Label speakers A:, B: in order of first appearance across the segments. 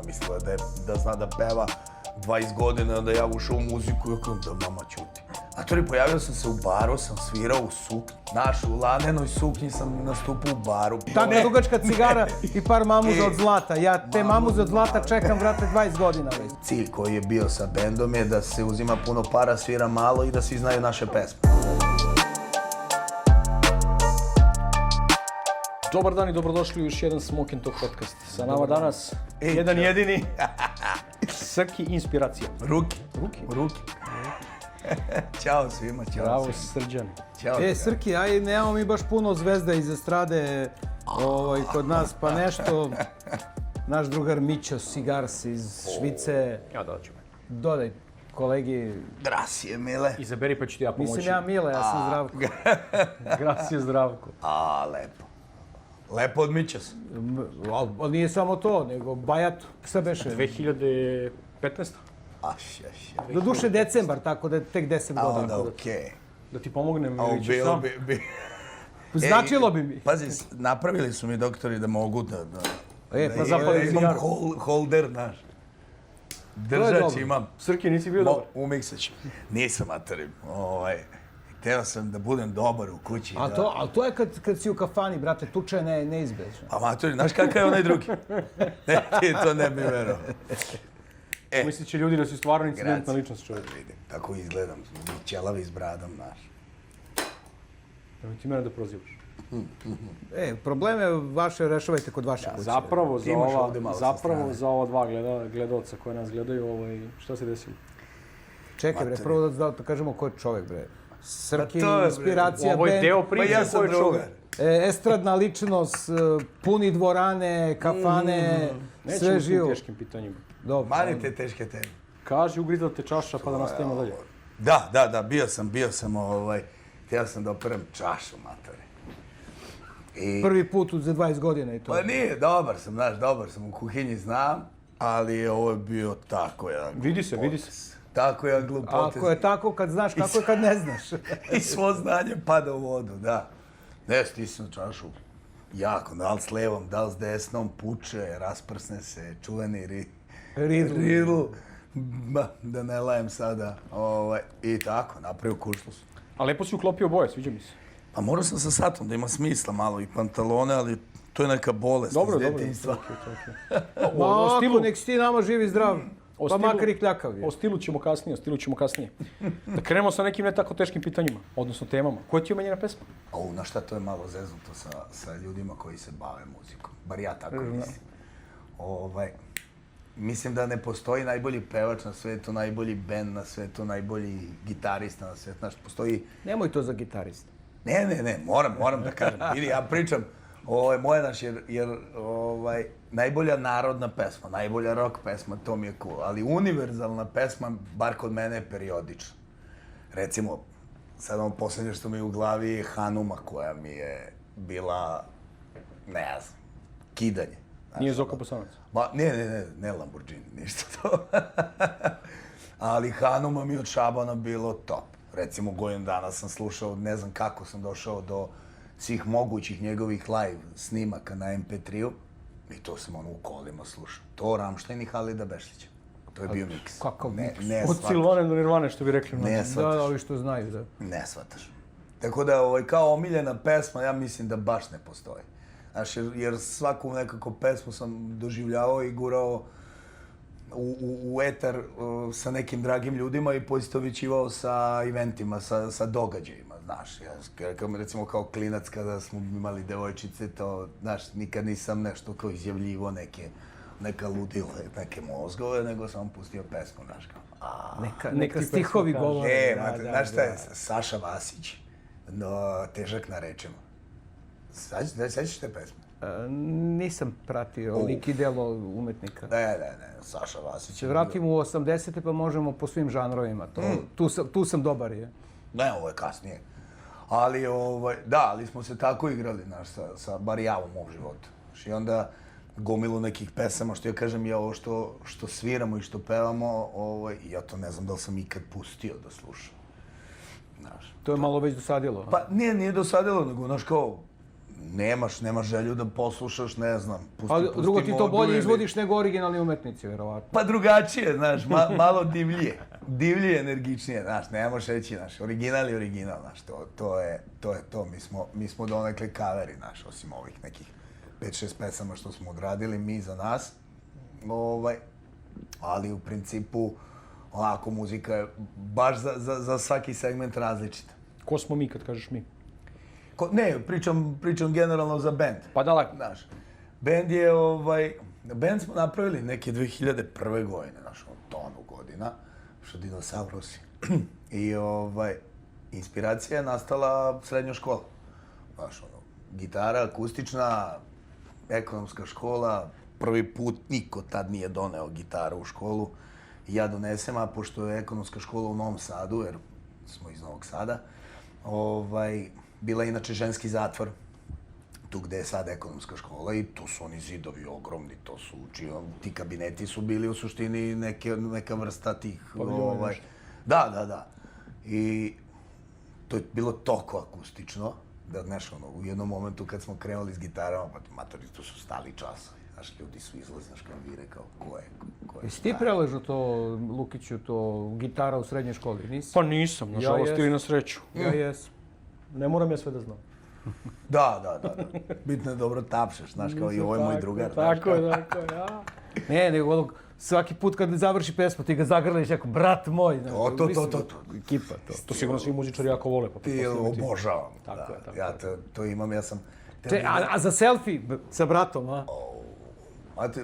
A: Ona mislila da zna da peva 20 godina, onda ja ušao u muziku i rekao da mama ćuti. Matori, pojavio sam se u baru, sam svirao u suknji. Znaš, u lanenoj suknji sam nastupao u baru.
B: Tako dugačka cigara i par mamuza od zlata. Ja te mamuze od zlata čekam, vrate, 20 godina već.
A: Cilj koji je bio sa bendom je da se uzima puno para, svira malo i da svi znaju naše pesme.
B: Dobar dan i dobrodošli u još jedan Smoke and Talk podcast. Sa nama danas jedan jedini Srki Inspiracija.
A: Ruki. Ćao svima, ćao
B: Bravo,
A: svima.
B: Srđan.
A: Ćao.
B: Srki, aj nemamo mi baš puno zvezda iz estrade kod nas, pa nešto. Naš drugar Mićo Cigars iz Švice.
C: Ja dođu.
B: Dodaj kolegi.
A: Grasije, mile.
C: Izaberi pa ću ti ja pomoći.
B: Nisam ja Mile, ja sam Zdravko.
C: Grasije Zdravko.
A: Lepo. Lepo odmićas.
B: Ali nije samo to, nego Bajatu. Šta beše?
C: 2015.
B: Doduše decembar, tako da je tek 10 godina.
A: Onda okej.
C: Da ti pomognem, ili ćeš
A: Bilo
C: sam?
A: bi...
B: Značilo bi mi.
A: Pazi, napravili su mi doktori da mogu da
B: Pa zapali
A: imam
B: cigaru.
A: holder, znaš.
B: je
A: Držać
B: dobro.
A: imam.
C: Srki, nisi bio dobar.
A: Umiksać. Nisam, materi. Hteo sam da budem dobar u kući.
B: Ali to je kad si u kafani, brate, tuča je neizbežna.
A: A materi, znaš kakav je onaj drugi? Ti to ne bi verovao.
C: Mislit će ljudi da si stvarno incidentna ličnost, čovjek.
A: Vidim, tako izgledam. Ćelavi s bradom, znaš.
C: Nemoj ti mene da prozivaš.
B: Probleme vaše rešavajte kod vaše kuće.
C: Zapravo,
A: Ti imaš ovde malo sa strane.
C: za ova dva gledalca koje nas gledaju, šta se desilo?
B: Čekaj bre, prvo da kažemo ko je čovjek bre. Srki,
A: Pa to je, bre,
B: inspiracija,
C: Ovo je
B: bend,
C: deo
A: Pa
C: priče
A: ja sam
C: ko je
A: drugar.
C: čovjek.
B: estradna ličnost, puni dvorane, kafane, sve
C: Nećemo s tim
B: živo.
C: teškim pitanjima.
B: Dobro.
A: Manite teške teme.
C: Kaži, ugrizla te čaša pa da nastavimo dalje.
A: Da, bio sam, htio sam da operem čašu, materi.
B: Prvi put za 20 godina i to.
A: Pa nije, dobar sam, u kuhinji znam, ali ovo je bio tako jedan
C: Vidi se.
A: Tako jedan glup potez.
B: Ako je tako kad znaš, kako je kad ne znaš.
A: I svo znanje pada u vodu, da. Ne, stisnu čašu jako, da li s levom, da li s desnom, puče, rasprsne se, čuveni ridl. Da ne lajem sada. I tako, napravio kuršlus.
C: A lepo si uklopio boje, sviđa mi se.
A: Pa morao sam sa satom da ima smisla malo i pantalone, ali to je neka bolest iz djetinjstva.
C: O
B: Ako
C: stilu,
B: nek si ti nama živi zdrav,
C: o
B: pa
C: stilu-
B: makar i kljakav je.
C: o stilu ćemo kasnije. Da krenemo sa nekim ne tako teškim pitanjima, odnosno temama. Koja ti je omenjena pesma?
A: Na šta, to je malo zeznuto sa ljudima koji se bave muzikom. Bar ja tako mislim. Mislim da ne postoji najbolji pevač na svetu, najbolji bend na svetu, najbolji gitarista na svetu. Znaš, postoji...
B: Nemoj to za gitarista.
A: Ne, moram da kažem. Vidi, ja pričam, ovo je moje naš, jer najbolja narodna pesma, najbolja rock pesma, to mi je cool. Ali univerzalna pesma, bar kod mene, je periodična. Recimo, sad ono posljednje što mi je u glavi je Hanuma, koja mi je bila, ne znam, kidanje.
C: Nije Zoka Bosanac.
A: Ne Lamborghini, ništa to. Ali Hanuma mi od Šabana bilo top. Recimo, godinu dana sam slušao, ne znam kako sam došao do svih mogućih njegovih live snimaka na MP3-u. I to sam u kolima slušao. To Rammstein i Halida Bešlića. To je bio miks.
B: Kakav miks?
A: Ne
C: Od
A: shvataš.
C: Silvane do Nirvane, što bi rekli.
A: Ne
B: Da,
A: shvataš.
B: ovi što znaju, da.
A: Ne shvataš. Tako da, kao omiljena pesma, ja mislim da baš ne postoji. Znaš, jer svaku nekako pesmu sam doživljavao i gurao u etar sa nekim dragim ljudima i poistovjećivao sa eventima, sa događajima, znaš. Recimo kao klinac kada smo imali devojčice, to, znaš, nikad nisam nešto kao izjavljivo neka ludila, neke mozgove, nego sam pustio pesmu, znaš kao.
B: Neka stihovi govore.
A: Znaš šta je Saša Vasić, Težak na rečima. Sjećaš te pesme?
B: Nisam pratio lik i delo umetnika.
A: Ne, Saša Vasić.
B: Se vratimo u 80-te pa možemo po svim žanrovima. Tu sam dobar je.
A: Ne, ovo je kasnije. Ali, ali smo se tako igrali, znaš, sa bar ja u mom životu. I onda gomilu nekih pesama, što ja kažem, je ovo što sviramo i što pevamo, ja to ne znam da li sam ikad pustio da slušam. Znaš.
B: To je malo već dosadilo.
A: Pa nije dosadilo, nego, znaš, kao, nemaš želju da poslušaš, ne znam,
B: Pa drugo ti to
A: modu
B: bolje
A: ili-
B: izvodiš nego originalni umetnici, verovatno.
A: Pa drugačije, znaš, malo divlije, energičnije, znaš, ne možeš reći, znaš, original je original, znaš, to je to, mi smo donekle kaveri, znaš, osim ovih nekih 5-6 pesama što smo odradili, mi za nas, ali u principu, onako, muzika je baš za svaki segment različita.
C: Ko smo mi kad kažeš mi?
A: Ne, pričam generalno za bend.
C: Pa da, lako.
A: Znaš, bend smo napravili neke 2001. godine, znaš, tonu godina, što dinosaurusi. I inspiracija je nastala srednja škola. Znaš, gitara akustična, ekonomska škola, prvi put niko tad nije doneo gitaru u školu. I ja donesem, a pošto je ekonomska škola u Novom Sadu, jer smo iz Novog Sada, bila je inače ženski zatvor, tu gde je sad ekonomska škola i tu su oni zidovi ogromni, ti kabineti su bili u suštini neka vrsta tih... Da. I to je bilo toliko akustično, da, znaš, u jednom momentu kad smo krenuli s gitarama, pa matori, tu su stali časovi, znaš, ljudi su izlazi, znaš, klavire, kao, ko je
B: Jesi ti preležao to, Lukiću, to gitara u srednjoj školi, nisi?
C: Pa nisam, nažalost
B: jesam.
C: ili na sreću.
B: Ja jesam. Ne moram ja sve da znam.
A: Da. Bitno je dobro tapšeš, znaš, kao i ovo je moj drugar.
C: Tako je, ja.
B: Ne, nego svaki put kad završi pesmu ti ga zagrliš jako, brat moj.
A: To.
B: Ekipa, to.
C: To sigurno svi muzičari jako vole. Pa
A: Ti obožavam.
C: Tako je, tako
A: ja to imam, ja sam...
B: A za selfie sa bratom, a?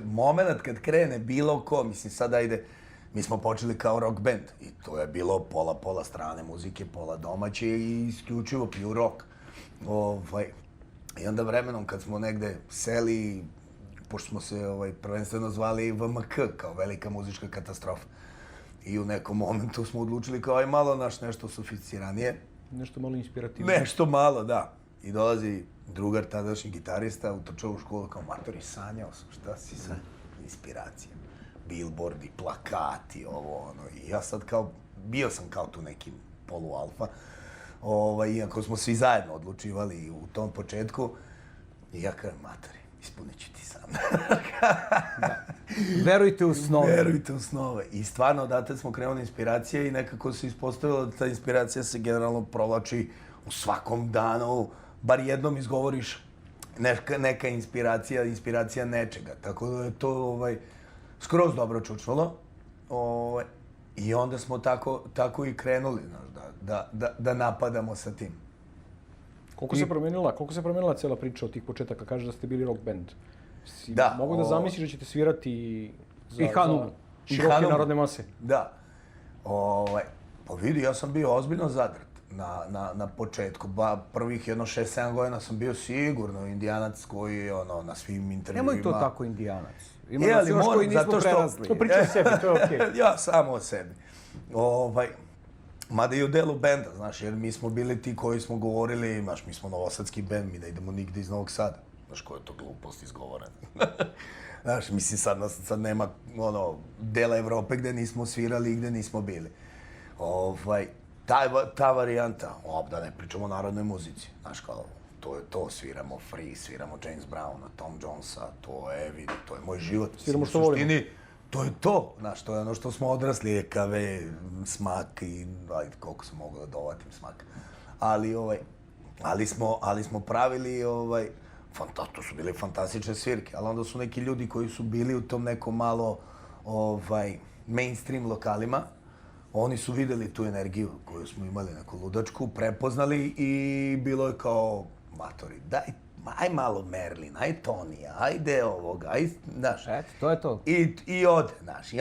A: Moment kad krene bilo ko, mislim sad ajde, mi smo počeli kao rock band i to je bilo pola strane muzike, pola domaće i isključivo pure rock. I onda vremenom kad smo negde seli, pošto smo se prvenstveno zvali VMK, kao velika muzička katastrofa. I u nekom momentu smo odlučili kao aj malo nešto sofisticiranije.
C: Nešto malo inspirativno.
A: Nešto malo, da. I dolazi drugar, tadašnji gitarista, utrčao u školu kao matori, sanjao sam, šta si sad? Inspiracija. Billboardi, plakati, I ja sad kao, bio sam kao tu neki polualfa. Iako smo svi zajedno odlučivali u tom početku. I ja kažem, matori, ispunit ću ti sam.
B: Verujte u snove.
A: Verujte u snove. I stvarno, odatle smo krenuli inspiracije i nekako se ispostavilo da ta inspiracija se generalno provlači u svakom danu, bar jednom izgovoriš neka inspiracija nečega. Tako da je to skroz dobro čučnulo. I onda smo tako i krenuli, da napadamo sa tim.
C: Koliko se promenila cijela priča od tih početaka? Kažeš da ste bili rock band.
A: Da.
C: Mogu da zamisliš da ćete svirati za široke narodne mase?
A: Da. Pa vidi, ja sam bio ozbiljno zadrt na početku. Prvih 6-7 godina sam bio sigurno indijanac koji je na svim intervjuima.
B: Nemoj to tako indijanac. Ima nas još koji nismo prerasli.
C: To priča o sebi, to je okej.
A: Ja samo o sebi. Mada i u delu benda, znaš, jer mi smo bili ti koji smo govorili, znaš, mi smo novosadski bend, mi ne idemo nigde iz Novog Sada. Znaš, koja je to glupost izgovorena. Znaš, mislim, sad nema, dela Evrope gde nismo svirali i gde nismo bili. Ta varijanta, da ne pričamo o narodnoj muzici, znaš, kao, to je to, sviramo Free, sviramo James Browna, Tom Jonesa, to je, vidi, to je moj život.
C: Sviramo što volimo.
A: To je to, znaš, to je ono što smo odrasli, EKV, Smak i, ajde, koliko sam mogao da dovatim Smak. Ali smo pravili, to su bile fantastične svirke, ali onda su neki ljudi koji su bili u tom nekom malo, mainstream lokalima, oni su videli tu energiju koju smo imali, neku ludačku, prepoznali i bilo je kao, matori, aj malo Merlin, aj Tonija, ajde ovoga, aj, znaš.
B: Eto, to je to.
A: I ode, znaš.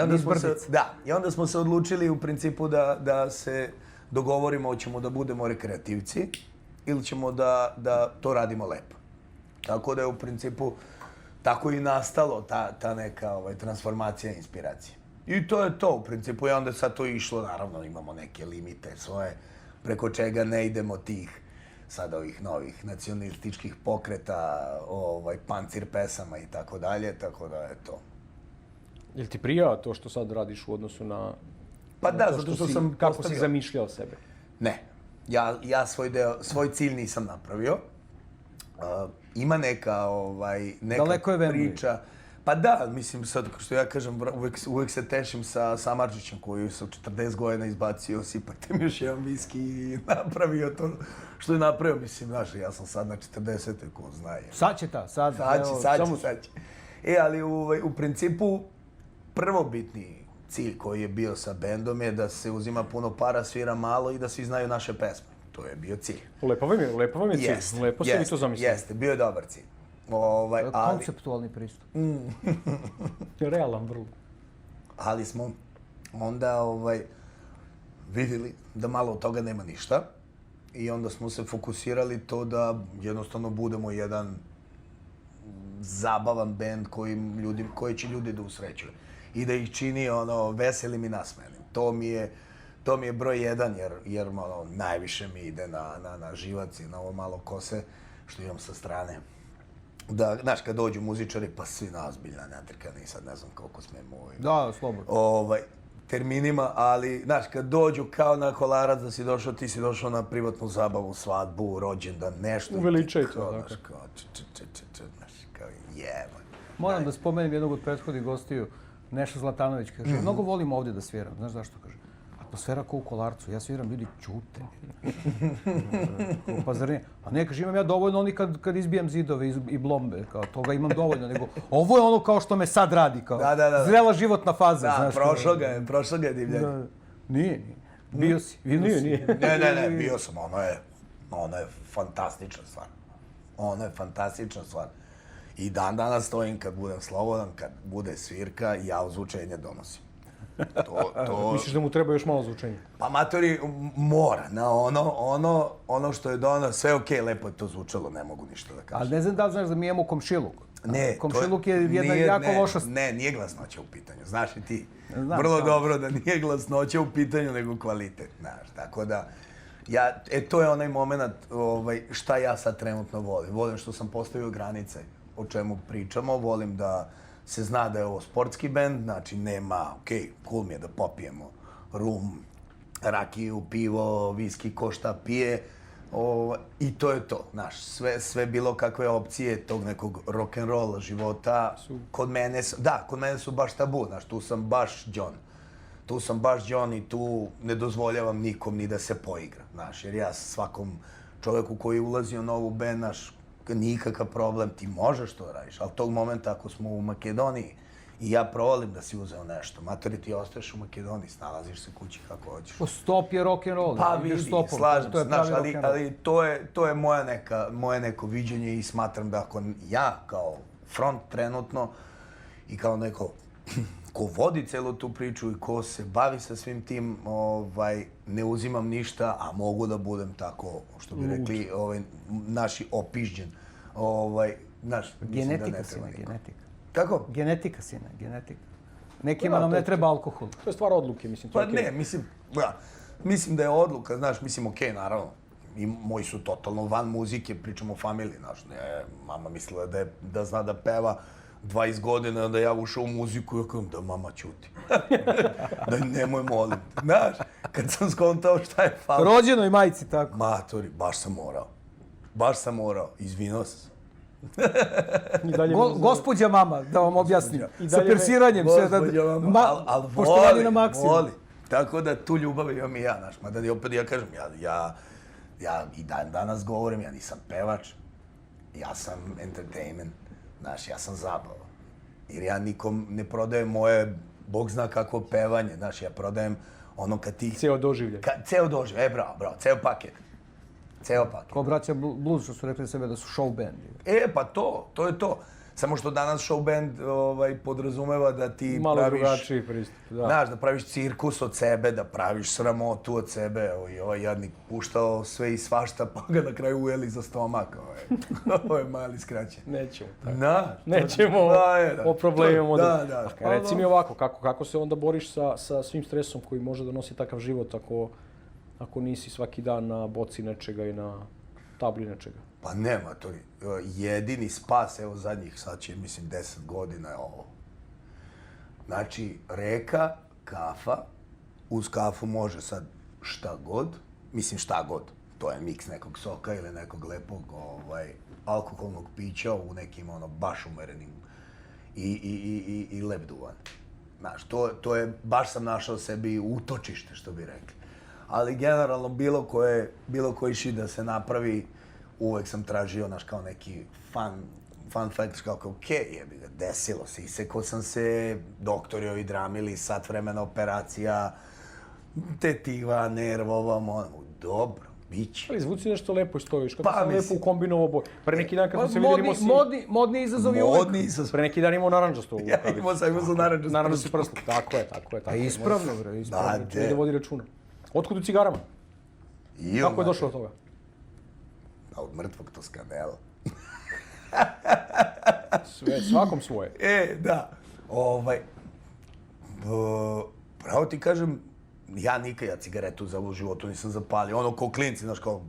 A: I onda smo se odlučili u principu da se dogovorimo, hoćemo da budemo rekreativci ili ćemo da to radimo lepo. Tako da je u principu tako i nastalo ta neka transformacija inspiracije. I to je to u principu i onda sad to išlo, naravno imamo neke limite svoje preko čega ne idemo tih sad ovih novih nacionalističkih pokreta, pancir pesama i tako dalje, tako da je to.
C: Jel ti prija to što sad radiš u odnosu na...
A: Pa da, zato što sam
C: Kako si
A: postavio...
C: zamišljao sebe?
A: Ne. Ja svoj cilj nisam napravio. ima neka
B: Daleko je Wembley.
A: priča. Pa da, mislim, sad što ja kažem, uvek se tešim sa Samardžićem koji sa 40 godina izbacio, sipajte mi još jedan viski i napravio to što je napravio. Mislim, znaš, ja sam sad na 40. ko zna je.
B: Sad će ta, sad.
A: Sad će. Ali u principu prvobitni cilj koji je bio sa bendom je da se uzima puno para, svira malo i da svi znaju naše pesme. To je bio cilj.
C: Lepo vam je cilj. Lepo ste vi to zamislili.
A: Jeste, bio je dobar cilj.
B: Konceptualni pristup.
C: Realan vrlo.
A: Ali smo onda vidjeli da malo od toga nema ništa i onda smo se fokusirali to da jednostavno budemo jedan zabavan bend koji će ljudi da usrećuje i da ih čini veselim i nasmejanim. To mi je broj jedan jer najviše mi ide na živac i na ovo malo kose što imam sa strane. Da, znaš, kad dođu muzičari, pa svi nazbiljna, natrkani, sad ne znam koliko smemo
B: Da, slobodno.
A: Terminima, ali, znaš, kad dođu kao na kolarac da si došao, ti si došao na privatnu zabavu, svadbu, rođendan, nešto.
C: Uveličaj to,
A: dakle. Znaš, kao jeba.
B: Moram da spomenem jednog od prethodnih gostiju, Neša Zlatanović, kaže, mnogo volim ovdje da sviram. Znaš zašto, kaže? Atmosfera kao u Kolarcu, ja sviram, ljudi ćute. Pa zar ne? Pa ne, kaže, imam ja dovoljno oni kad izbijem zidove i blombe, kao toga imam dovoljno, nego ovo je ono kao što me sad radi, kao zrela životna faza.
A: Da, prošlo ga je divljanje.
B: Nije. Bio si, vidio si.
A: Ne, bio sam, ono je fantastična stvar. I dan danas stojim kad budem slobodan, kad bude svirka, ja ozvučenje donosim.
C: Misliš da mu treba još malo zvučenja?
A: Pa matori mora, na ono što je donao, sve okej, lepo je to zvučalo, ne mogu ništa da kažem.
B: Ali ne znam da li znaš da mi imamo komšiluk.
A: Ne,
B: komšiluk je jedna jako loša...
A: Ne, nije glasnoća u pitanju, znaš i ti. Vrlo dobro da nije glasnoća u pitanju, nego kvalitet, znaš, tako da... To je onaj moment šta ja sad trenutno volim. Volim što sam postavio granice o čemu pričamo, volim da se zna da je ovo sportski bend, znači nema, cool mi je da popijemo rum, rakiju, pivo, viski, ko šta pije, i to je to, znaš, sve bilo kakve opcije tog nekog rock'n'rolla života, kod mene su baš tabu, znaš, tu sam baš John i tu ne dozvoljavam nikom ni da se poigra, znaš, jer ja svakom čovjeku koji ulazi u novu band, znaš, nikakav problem, ti možeš to radiš, ali tog momenta ako smo u Makedoniji i ja provalim da si uzeo nešto, matori ti ostaješ u Makedoniji, snalaziš se kući kako hoćeš.
B: Stop je rock'n'roll.
A: Pa vidi, slažem se, znaš, ali to je moje neko viđenje i smatram da ako ja kao front trenutno i kao neko ko vodi celu tu priču i ko se bavi sa svim tim, ne uzimam ništa, a mogu da budem tako, što bi rekli, naši opižđen.
B: Genetika, sine, genetika.
A: Kako?
B: Genetika, sine, genetika. Nekima nam ne treba alkohol.
C: To je stvar odluke, mislim.
A: Pa ne, mislim da je odluka, znaš, mislim, okej, naravno. I moji su totalno van muzike, pričamo o familiji, znaš, mama mislila da zna da peva 20 godina, da ja ušao u muziku, ja kažem da mama ćuti. Da nemoj molim. Znaš, kad sam skontao šta je falo.
B: Rođenoj majci, tako.
A: Matori, baš sam morao, izvinao sam.
B: Gospođa mama, da vam objasnim, sa persiranjem.
A: Gospođa mama, ali
B: voli.
A: Tako da tu ljubav imam i ja, znaš, mada opet ja kažem, ja i danas govorim, ja nisam pevač, ja sam entertainment. Znaš, ja sam zabava. Jer ja nikom ne prodajem moje, Bog zna kakvo pevanje, znaš, ja prodajem ono kad ti...
C: Ceo doživljaj.
A: Ceo doživljaj, bravo, ceo paket.
B: Ko braća Blues, što su rekli sebe da su show band.
A: Pa to je to. Samo što danas show band podrazumeva da ti praviš...
C: Malo drugačiji pristup, da.
A: Znaš, da praviš cirkus od sebe, da praviš sramotu od sebe. Ovaj jadnik puštao sve i svašta, pa ga na kraju ujeli za stomak. Ovo je mali skraćen.
C: Nećemo
A: tako.
C: Nećemo o problemima.
A: Da.
C: Reci mi ovako, kako se onda boriš sa svim stresom koji može da nosi takav život ako nisi svaki dan na boci nečega i na tabli nečega?
A: Pa nema, to jedini spas, evo zadnjih, sad će, mislim, 10 godina je ovo. Znači, reka, kafa, uz kafu može sad šta god, to je miks nekog soka ili nekog lepog alkoholnog pića u nekim baš umerenim i lep duvan. Znaš, to je, baš sam našao sebi utočište, što bi rekli. Ali generalno bilo koji shit da se napravi, uvek sam tražio, znaš, kao neki fun fact, kao jebi ga, desilo se, isekao sam se, doktori ovi dramili, sat vremena operacija, tetiva, nerv, dobro, biće.
C: Ali zvuci nešto lepo stojiš, kako
A: Pa,
C: sam lepo
A: mislim.
C: ukombinovao oboje. Pre neki dan kad smo se vidjeli imao si...
B: Modni izazov je uvek.
A: Modni izazov.
C: Pre neki dan imao naranđastu
A: Ja imao sam naranđastu
C: naranđasti prsluk. Tako je.
B: A ispravno, bre, ispravno.
C: Da vodi računa. Otkud u cigarama? Kako je došlo do toga?
A: Od mrtvog Toskanela.
C: Svakom svoje.
A: Da. Pravo ti kažem, ja cigaretu u životu nisam zapalio. Ono ko klinci, znaš, kao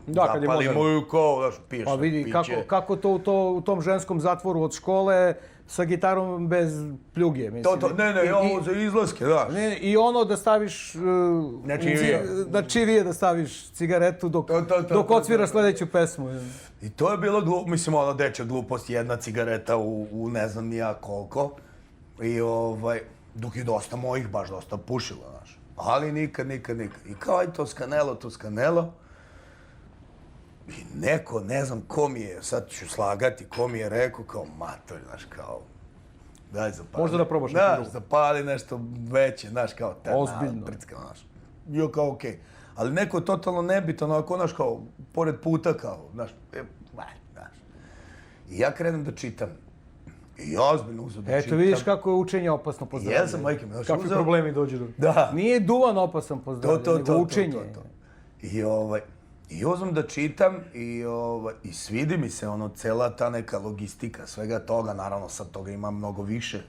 C: Da, kad je
A: zapali
C: moderno.
A: moju kao, znaš, piješ
B: Pa vidi,
A: piće.
B: kako to u tom ženskom zatvoru od škole sa gitarom bez pljuge, mislim.
A: Ovo za izlaske, znaš.
B: I ono da staviš...
A: Na čivije.
B: Na čivije da staviš cigaretu dok odsviraš sledeću pesmu.
A: I to je bilo mislim, dečja glupost, jedna cigareta u ne znam ni ja koliko. I dok je dosta mojih, baš dosta pušilo, znaš. Ali nikad. I kao aj Toskanelo. I neko, ne znam ko mi je, sad ću slagati, ko mi je rekao, kao mator, znaš, kao, daj zapali.
C: Možda da probaš nešto drugo.
A: Zapali nešto veće, znaš, kao,
B: Ozbiljno.
A: Prcka, znaš. Jo, kao, okej. Ali neko totalno nebitan, onako, znaš, kao, pored puta, kao, znaš. I ja krenem da čitam. I ozbiljno uzeo da čitam.
B: Eto, vidiš kako je učenje opasno po zdravlje.
A: Jesam, majke mi, znaš,
C: Kakvi
A: uzeo.
C: problemi dođu do...
A: Da.
B: Nije duvan opasan po zdravlje, nego učenje.
A: I uzmem da čitam i svidi mi se cela ta neka logistika svega toga, naravno sad toga ima mnogo više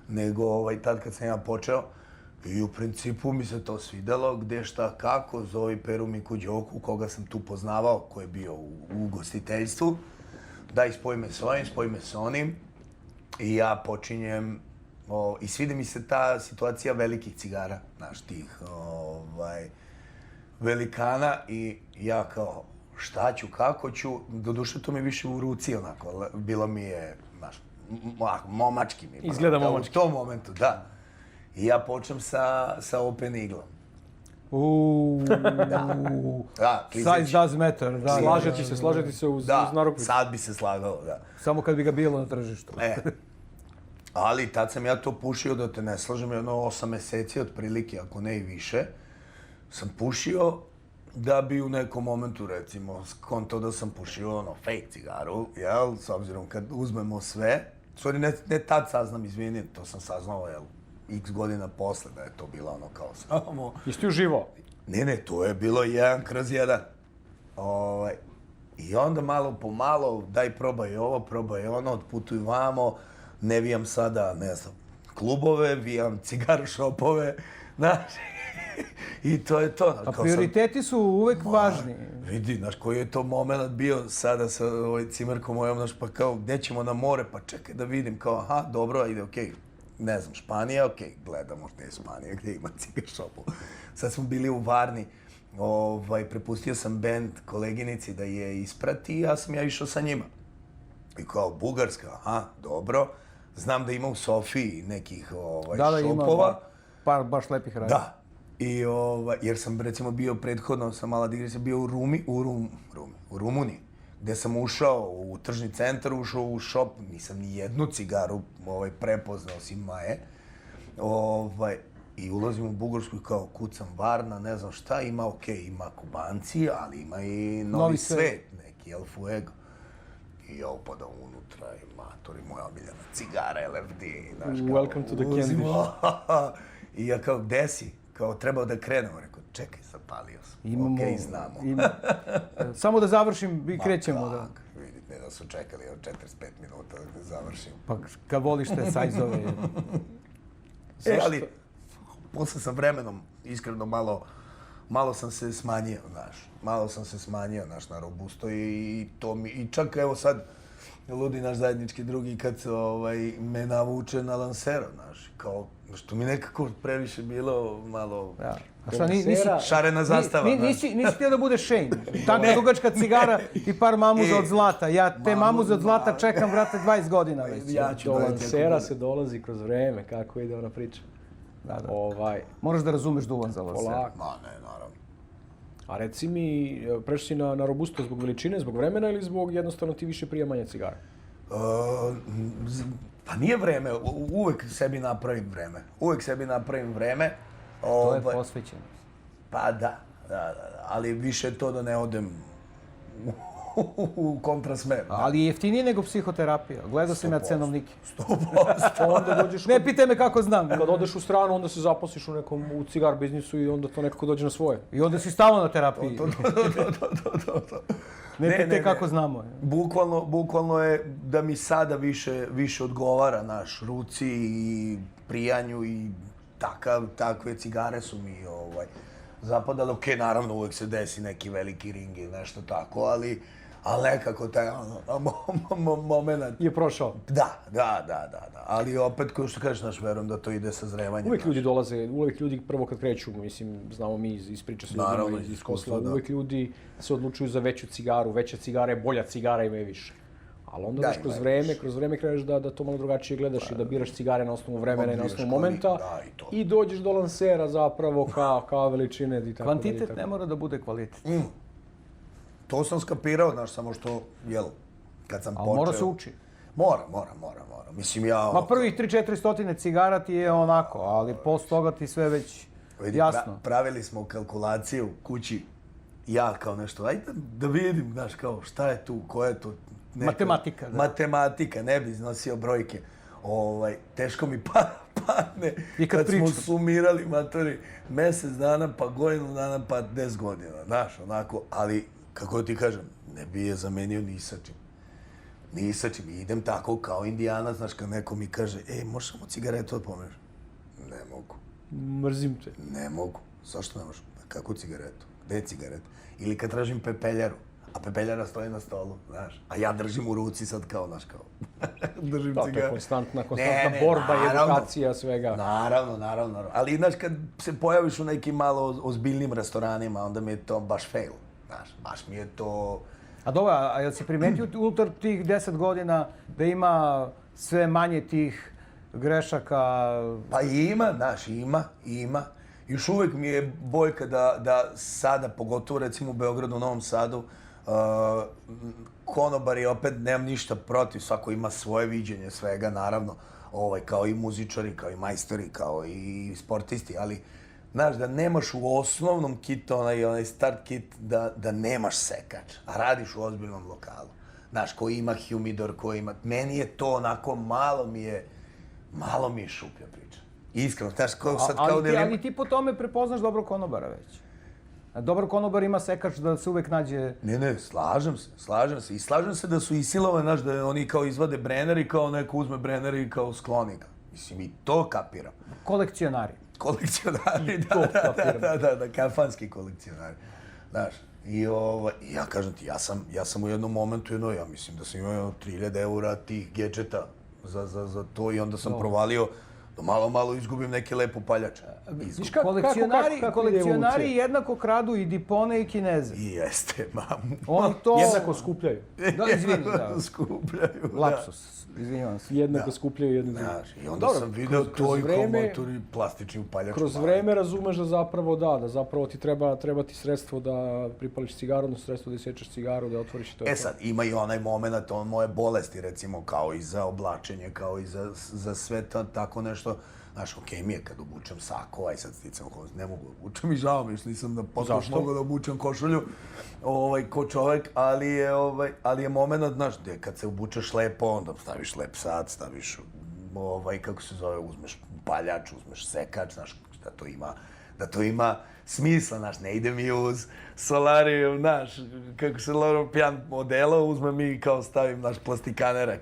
A: nego tad kad sam ja počeo. I u principu mi se to svidelo, gde šta kako, zovi Peru Miku Đoku, koga sam tu poznavao, ko je bio u ugostiteljstvu. Daj, spoj me s ovim, spoj me s onim. I ja počinjem, i svidi mi se ta situacija velikih cigara, znaš, tih, velikana i ja kao, šta ću, kako ću, doduše to mi više u ruci onako, bilo mi je, znaš, momački mi.
C: Izgleda momački.
A: U tom momentu, da. I ja počnem sa Open Eagle-om. Da,
B: Size does matter, da.
C: Slažeti se uz
A: da,
C: narukvicu.
A: sad bi se slagao, da.
B: Samo kad bi ga bilo na tržištu.
A: Ali tad sam ja to pušio, da te ne slažem, jedno 8 meseci otprilike, ako ne i više, sam pušio da bi u nekom momentu, recimo, skontao da sam pušio fake cigaru, jel, s obzirom kad uzmemo sve. Sorry, ne tad saznam, izvini, to sam saznao, jel, x godina posle da je to bilo kao samo...
C: Jesi ti uživao?
A: Ne, to je bilo 1/1. I onda malo po malo, daj probaj ovo, probaj ono, otputuj vamo, ne vijam sada, ne znam, klubove, vijam cigar shopove, znaš, i to je to.
B: A prioriteti su uvek važni.
A: Vidi, znaš, koji je to moment bio sada sa cimerkom mojom, znaš, pa kao, gdje ćemo na more, pa čekaj da vidim, kao, aha, dobro, ide, okej. Ne znam, Španija, okej, gledamo gdje je Španija, gdje ima cigar shopu. Sad smo bili u Varni, prepustio sam bend koleginici da je isprati, ja sam išao sa njima. I kao, Bugarska, aha, dobro. Znam da ima u Sofiji nekih šopova.
B: Da, ima par baš lepih radnji.
A: Da. I, jer sam, recimo, bio prethodno, sam mala digresija, bio u Rumuniji, gdje sam ušao u tržni centar, ušao u šop, nisam ni jednu cigaru prepoznao, osim Maje. I ulazim u Bugarsku i kao kucam Varna, ne znam šta, ima, ima Kubanci, ali ima i Novi Svet, neki El Fuego. I ja upadam unutra i matori, moja omiljena cigara, LFD, znaš, kao,
C: Welcome to the candy.
A: I ja kao, gde si? Kao, trebao da krenemo, rekao, čekaj, zapalio sam. Okej, znamo.
B: Samo da završim i krećemo. Da.
A: Vidite da su čekali od 45 minuta da završim.
B: Pa kad voliš te sajzove.
A: Ali, posle sam vremenom, iskreno, malo sam se smanjio, znaš. Malo sam se smanjio, znaš, na robusto i to mi, i čak evo sad, ludi naš zajednički drugi kad me navuče na Lancero, znaš, kao, što mi nekako previše bilo malo...
B: Da. A šta, nisi...
A: Šarena zastava.
B: Nisi htio da budeš Shane. Tanka dugačka cigara i par mamuza od zlata. Ja te mamuze od zlata čekam, brate, 20 godina već.
C: Do lansera se dolazi kroz vreme, kako ide ona priča.
B: Da. Moraš da razumeš duvan za lansera.
C: Polako.
A: Ma ne, naravno.
C: A reci mi, prešli si na robusto zbog veličine, zbog vremena ili zbog jednostavno ti više prija manje cigara?
A: Pa nije vreme, uvek sebi napravim vreme. Uvek sebi napravim vreme.
B: To je posvećeno.
A: Pa da, ali više to da ne odem u kontrasmer.
B: Ali je jeftinije nego psihoterapija. Gledao sam ja cenovnike.
A: 100%.
C: Onda dođeš
B: Ne pitaj me kako znam.
C: kad odeš u stranu, onda se zaposliš u cigar biznisu i onda to nekako dođe na svoje.
B: I onda si stalno na terapiji. Ne pitaj kako znamo.
A: Bukvalno je da mi sada više odgovara naš ruci i prijanju i takve cigare su mi zapadale. Okej, naravno uvek se desi neki veliki ring ili nešto tako, ali nekako taj moment...
C: Je prošao.
A: Da. Ali opet, kao što kažeš, znaš, verujem da to ide sa zrevanjem.
C: Uvijek ljudi dolaze, uvijek ljudi prvo kad kreću, mislim, znamo mi iz priče sa ljudima iz Kosova, uvijek ljudi se odlučuju za veću cigaru, veća cigara je bolja cigara, ima je više. Ali onda daš kroz vreme kreneš da to malo drugačije gledaš i da biraš cigare na osnovu vremena i na osnovu momenta i dođeš do lansera zapravo kao veličine i tako.
B: Kvantitet ne mora da bude kvalitet.
A: To sam skapirao, znaš, samo što, kad sam počeo...
B: Ali mora se uči.
A: Mora. Mislim,
B: Ma prvih 300-400 cigara ti je onako, ali posle toga ti sve već jasno.
A: Pravili smo kalkulaciju kući, ja kao nešto, ajde da vidim, znaš, kao šta je tu, koja je to...
B: Matematika, da.
A: Matematika, ne bi iznosio brojke. Teško mi padne kad smo sumirali matori mjesec dana, pa godinu dana, pa 10 godina, znaš, onako, ali, kako ti kažem, ne bi je zamenio ni sa čim. Ni sa čim. Idem tako kao Indijanac, znaš, kad neko mi kaže, možeš samo cigaretu da pomeš? Ne mogu.
C: Mrzim te.
A: Ne mogu. Zašto ne možeš? Kako cigaretu? Gde je cigareta? Ili kad tražim pepeljaru, a pepeljara stoji na stolu, znaš, a ja držim u ruci sad kao, znaš, kao, držim cigaru.
C: To je konstantna borba i edukacija svega.
A: Naravno. Ali, znaš, kad se pojaviš u nekim malo ozbiljnim restoranima, onda mi je to baš fail, znaš, baš mi je to...
B: A dobro, a jel si primetio unutar tih 10 godina da ima sve manje tih grešaka?
A: Pa ima, znaš, ima. Još uvijek mi je boljka da sada, pogotovo recimo u Beogradu, u Novom Sadu, konobari, opet nemam ništa protiv, svako ima svoje viđenje svega, naravno, kao i muzičari, kao i majstori, kao i sportisti, ali, znaš, da nemaš u osnovnom kitu, onaj start kit, da nemaš sekač, a radiš u ozbiljnom lokalu. Znaš, ko ima humidor, ko ima... Meni je to onako, malo mi je šuplja priča. Iskreno, znaš, sad kao da...
B: Ali ti po tome prepoznaš dobrog konobara već. Dobar konobar ima sekač da se uvek nađe...
A: Ne, slažem se. I slažem se da su isilovani, znaš, da oni kao izvade Brenner i kao neko uzme Brenner i kao skloni ga. Mislim, i to kapiram.
B: Kolekcionari,
A: da, kafanski kolekcionari. Znaš, i ja kažem ti, ja sam u jednom momentu, ja mislim da sam imao 3000 eura tih gadžeta za to i onda sam provalio da malo izgubim neke lepo paljače.
B: Kolekcionari jednako kradu i Dipone i Kineze.
A: I jeste, mam.
B: Oni to...
C: Jednako skupljaju.
B: Da, izvini, da.
A: Skupljaju, da.
B: Lapsus, izvinjavam se.
C: Jednako skupljaju jedno drugo.
A: I onda sam vidio to i kao motori plastični upaljač.
C: Kroz vreme razumeš da zapravo ti treba ti sredstvo da pripališ cigaru, odnosno sredstvo da isečeš cigaru, da otvoriš i to.
A: Sad, ima i onaj moment, moje bolesti, recimo, kao i za oblačenje, kao i za sve tako nešto. Znaš, okej mi je kad obučem sako, aj sad sticam, ne mogu obučem i žao mi, nisam da potom mogu da obučem košulju ko čovek, ali je moment, znaš, gde kad se obučeš lepo, onda staviš lep sat, staviš, kako se zove, uzmeš paljač, uzmeš sekač, znaš, da to ima smisla, znaš, ne ide mi uz Solarium, znaš, kako se pijan modelo, uzmem i kao stavim, znaš, plastikanera,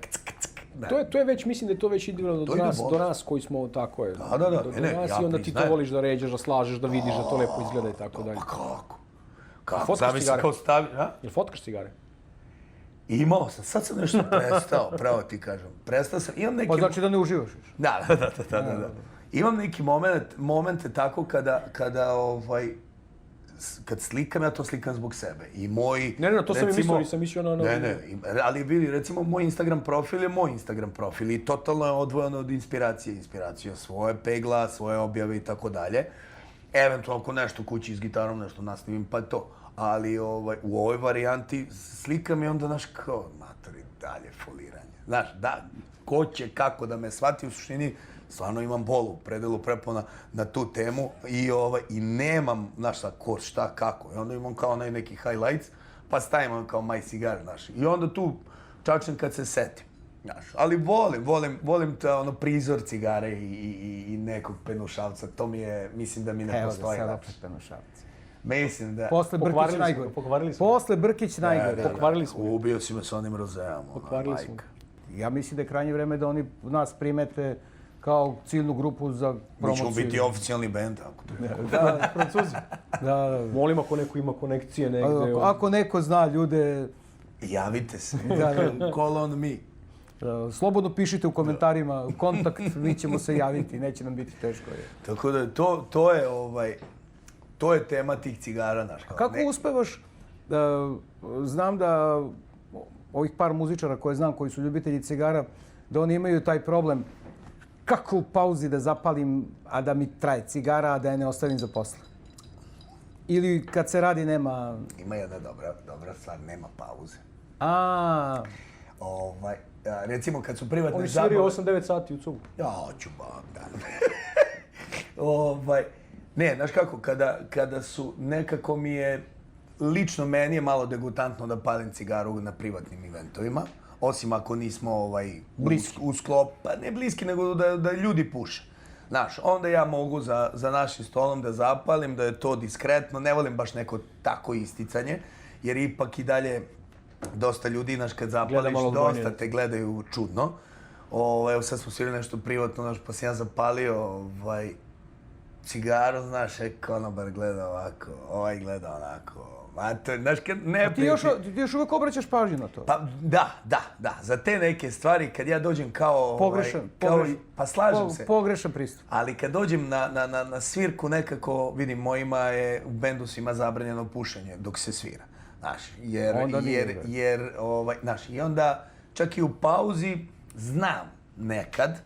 C: To je već, mislim da je to već individualno do nas koji smo tako je.
A: Da,
C: do nas i onda ti to voliš da ređeš, da slažeš, da vidiš da to lepo izgleda i tako dalje.
A: Pa kako?
C: Fotkaš cigare?
A: Jel
C: fotkaš cigare?
A: Imao sam, sad sam nešto prestao, pravo ti kažem. Prestao sam, imam neke...
B: Pa znači da ne uživaš još?
A: Da. imam neki momente tako kad slikam, ja to slikam zbog sebe. I moj,
C: Ne, to sam i mislio, nisam mislio na...
A: Ne, ali vidi, recimo, moj Instagram profil je moj Instagram profil i totalno je odvojeno od inspiracije. Inspiracija svoje pegla, svoje objave i tako dalje. Eventualno ako nešto kući s gitarom, nešto nastavim, pa to. Ali u ovoj varijanti slikam i onda, znaš, kao, matori, dalje foliranje. Znaš, da, ko će, kako da me shvati, u suštini, stvarno imam bol u predelu prepona na tu temu i nemam, znaš šta, ko, šta, kako. I onda imam kao neki highlights, pa stavim kao my cigar, znaš. I onda tu čačem kad se setim, znaš. Ali volim to prizor cigare i nekog penušavca. To mi je, mislim da mi ne postoji.
B: Evo ga, sad opet penušavci.
A: Mislim da...
B: Posle Brkić najgore.
C: Pokvarili smo.
B: Posle Brkić najgore.
C: Pokvarili smo.
A: Ubio si me s onim rozeom,
C: Pokvarili smo.
B: Ja mislim da je krajnje vreme da oni nas primete kao ciljnu grupu za promociju.
A: Mi ćemo biti oficijalni bend, ako to je.
C: Da, Francuzi.
B: Da.
C: Molim ako neko ima konekcije negde.
B: Ako neko zna ljude...
A: Javite se.
B: Da.
A: Call on me.
B: Slobodno pišite u komentarima kontakt, mi ćemo se javiti, neće nam biti teško.
A: Tako da to je tema tih cigara, znaš.
B: Kako uspevaš, znam da ovih par muzičara koje znam, koji su ljubitelji cigara, da oni imaju taj problem kako u pauzi da zapalim, a da mi traje cigara, a da je ne ostavim za posle. Ili kad se radi nema...
A: Ima jedna dobra stvar, nema pauze. Recimo kad su privatne zabave...
C: Oni sviraju 8-9 sati u cugu.
A: Ja, ću Bogdan. Ne, znaš kako, kada su, nekako mi je, lično meni je malo degutantno da palim cigaru na privatnim eventovima, osim ako nismo u sklop, pa ne bliski, nego da ljudi puše. Znaš, onda ja mogu za našim stolom da zapalim, da je to diskretno, ne volim baš neko tako isticanje, jer ipak i dalje dosta ljudi, znaš, kad zapališ, dosta te gledaju čudno. Evo sad smo svirali nešto privatno, znaš, pa sam ja zapalio cigaru, znaš, konobar gleda ovako, ovaj gleda onako. Znaš, kad ne...
B: Ti još uvijek obraćaš pažnju na to?
A: Pa da, za te neke stvari kad ja dođem kao...
B: Pogrešan.
A: Pa slažem se.
B: Pogrešan pristup.
A: Ali kad dođem na svirku nekako, vidim, mojima je, u bendu svima zabranjeno pušenje dok se svira. Znaš, znaš, i onda čak i u pauzi znam nekad,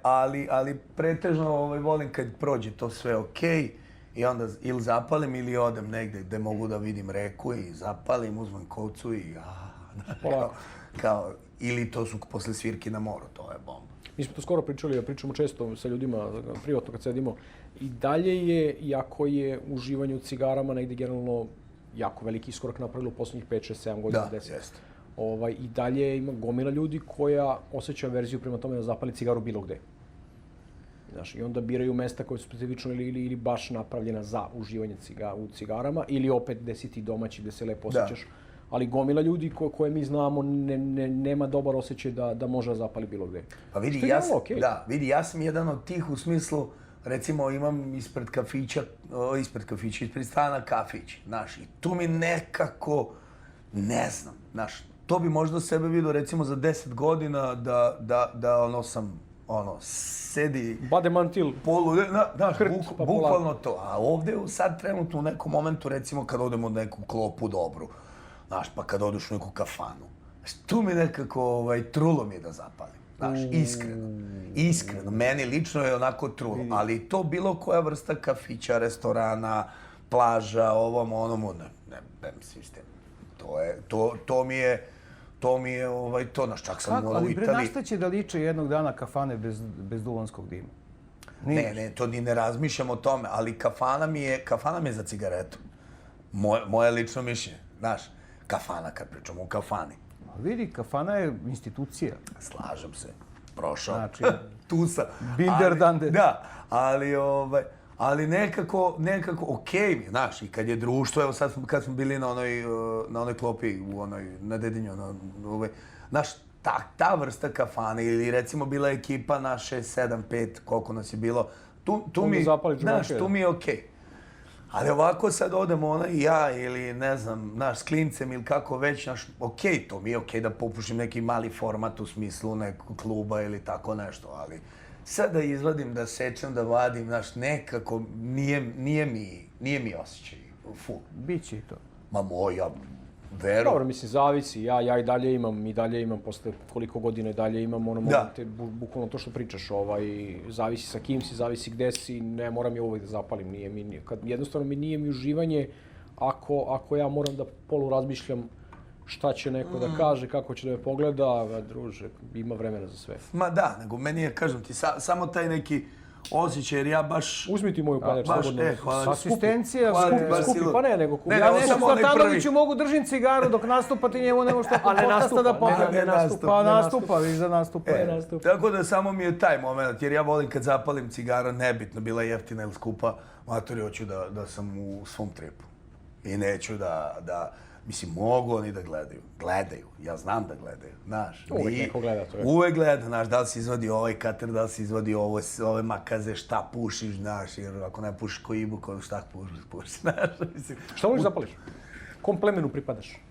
A: ali pretežno volim kad prođe to sve okej. I onda ili zapalim ili odem negdje gdje mogu da vidim reku i zapalim, uzmem kovcu i kao, ili to su posle svirki na moru, to je bomba.
C: Mi smo to skoro pričali, pričamo često sa ljudima, privatno kad sedimo. I dalje je, iako je uživanje u cigarama negdje generalno jako veliki iskorak napravilo u posljednjih 5, 6, 7 godina, 10.
A: Da, jeste.
C: I dalje ima gomila ljudi koja osjeća averziju prema tome da zapali cigaru bilo gde. Znaš, i onda biraju mesta koje su specifično ili baš napravljena za uživanje u cigarama, ili opet gde si ti domaći, gde se lepo osjećaš. Ali gomila ljudi koje mi znamo nema dobar osjećaj da može da zapali bilo gde.
A: Pa vidi, ja sam jedan od tih u smislu, recimo imam ispred stana kafić, znaš, i tu mi nekako, ne znam, znaš, to bi možda sebe vidio recimo za 10 godina da sam sedi...
C: Bade mantil.
A: Znaš, bukvalno to. A ovdje sad trenutno u nekom momentu, recimo kad odemo u neku klopu dobru, znaš, pa kad odeš u neku kafanu, tu mi nekako trulo mi je da zapalim. Znaš, iskreno. Meni lično je onako trulo, ali to bilo koja vrsta kafića, restorana, plaža, ovom, ne mislim s tim. To mi je, znaš, čak sam morao u Italiji.
B: Ali na šta će da liče jednog dana kafane bez duvanskog dima?
A: Ne, to ni ne razmišljam o tome, ali kafana mi je za cigaretu. Moje lično mišljenje, znaš, kafana, kad pričamo o kafani.
B: Vidi, kafana je institucija.
A: Slažem se, prošao.
B: Znači,
A: tu sam.
B: Binder dande.
A: Da, ali nekako okej mi, znaš, i kad je društvo, evo sad kad smo bili na onoj klopi, na Dedinju, znaš, ta vrsta kafane, ili recimo bila ekipa na 6, 7, 5, koliko nas je bilo, tu mi je okej. Ali ovako sad odemo i ja ili ne znam, naš s klincem ili kako već, naš, to mi je okej da popušim neki mali format u smislu nekog kluba ili tako nešto, ali sad da izvadim, da sečem, da vadim, znaš, nekako nije mi osjećaj, full.
B: Biće i to.
A: Ma ja verujem.
C: Dobro, mislim, zavisi. Ja i dalje imam, posle koliko godina i dalje imam ono momente, bukvalno to što pričaš, zavisi sa kim si, zavisi gde si, ne moram je uvek da zapalim, jednostavno nije mi uživanje ako ja moram da polu razmišljam šta će neko da kaže, kako će da me pogleda, druže, ima vremena za sve.
A: Ma da, nego meni je, kažem ti, samo taj neki osjećaj, jer ja baš...
C: Uzmi ti moju paljač, slobodno.
A: Hvala.
B: Asistencija,
C: skupi, pa ne, nego kupi.
B: Ja Zlatanoviću mogu držim cigaru dok nastupa, ti njemu nemo što podcasta da pogleda. Pa nastupa, viš da nastupa.
A: Tako da samo mi je taj moment, jer ja volim kad zapalim cigara, nebitno, bila jeftina ili skupa, matori, hoću da sam u svom tripu. I neću da mislim, mogu oni da gledaju. Gledaju. Ja znam da gledaju, znaš.
C: Uvek neko gleda to.
A: Uvek gleda, znaš, da li si izvadio ovaj kater, da li si izvadio ove makaze, šta pušiš, znaš, jer ako ne pušiš kojibu, šta pušiš, znaš.
C: Šta voliš zapališ? Kom plemenu pripadaš?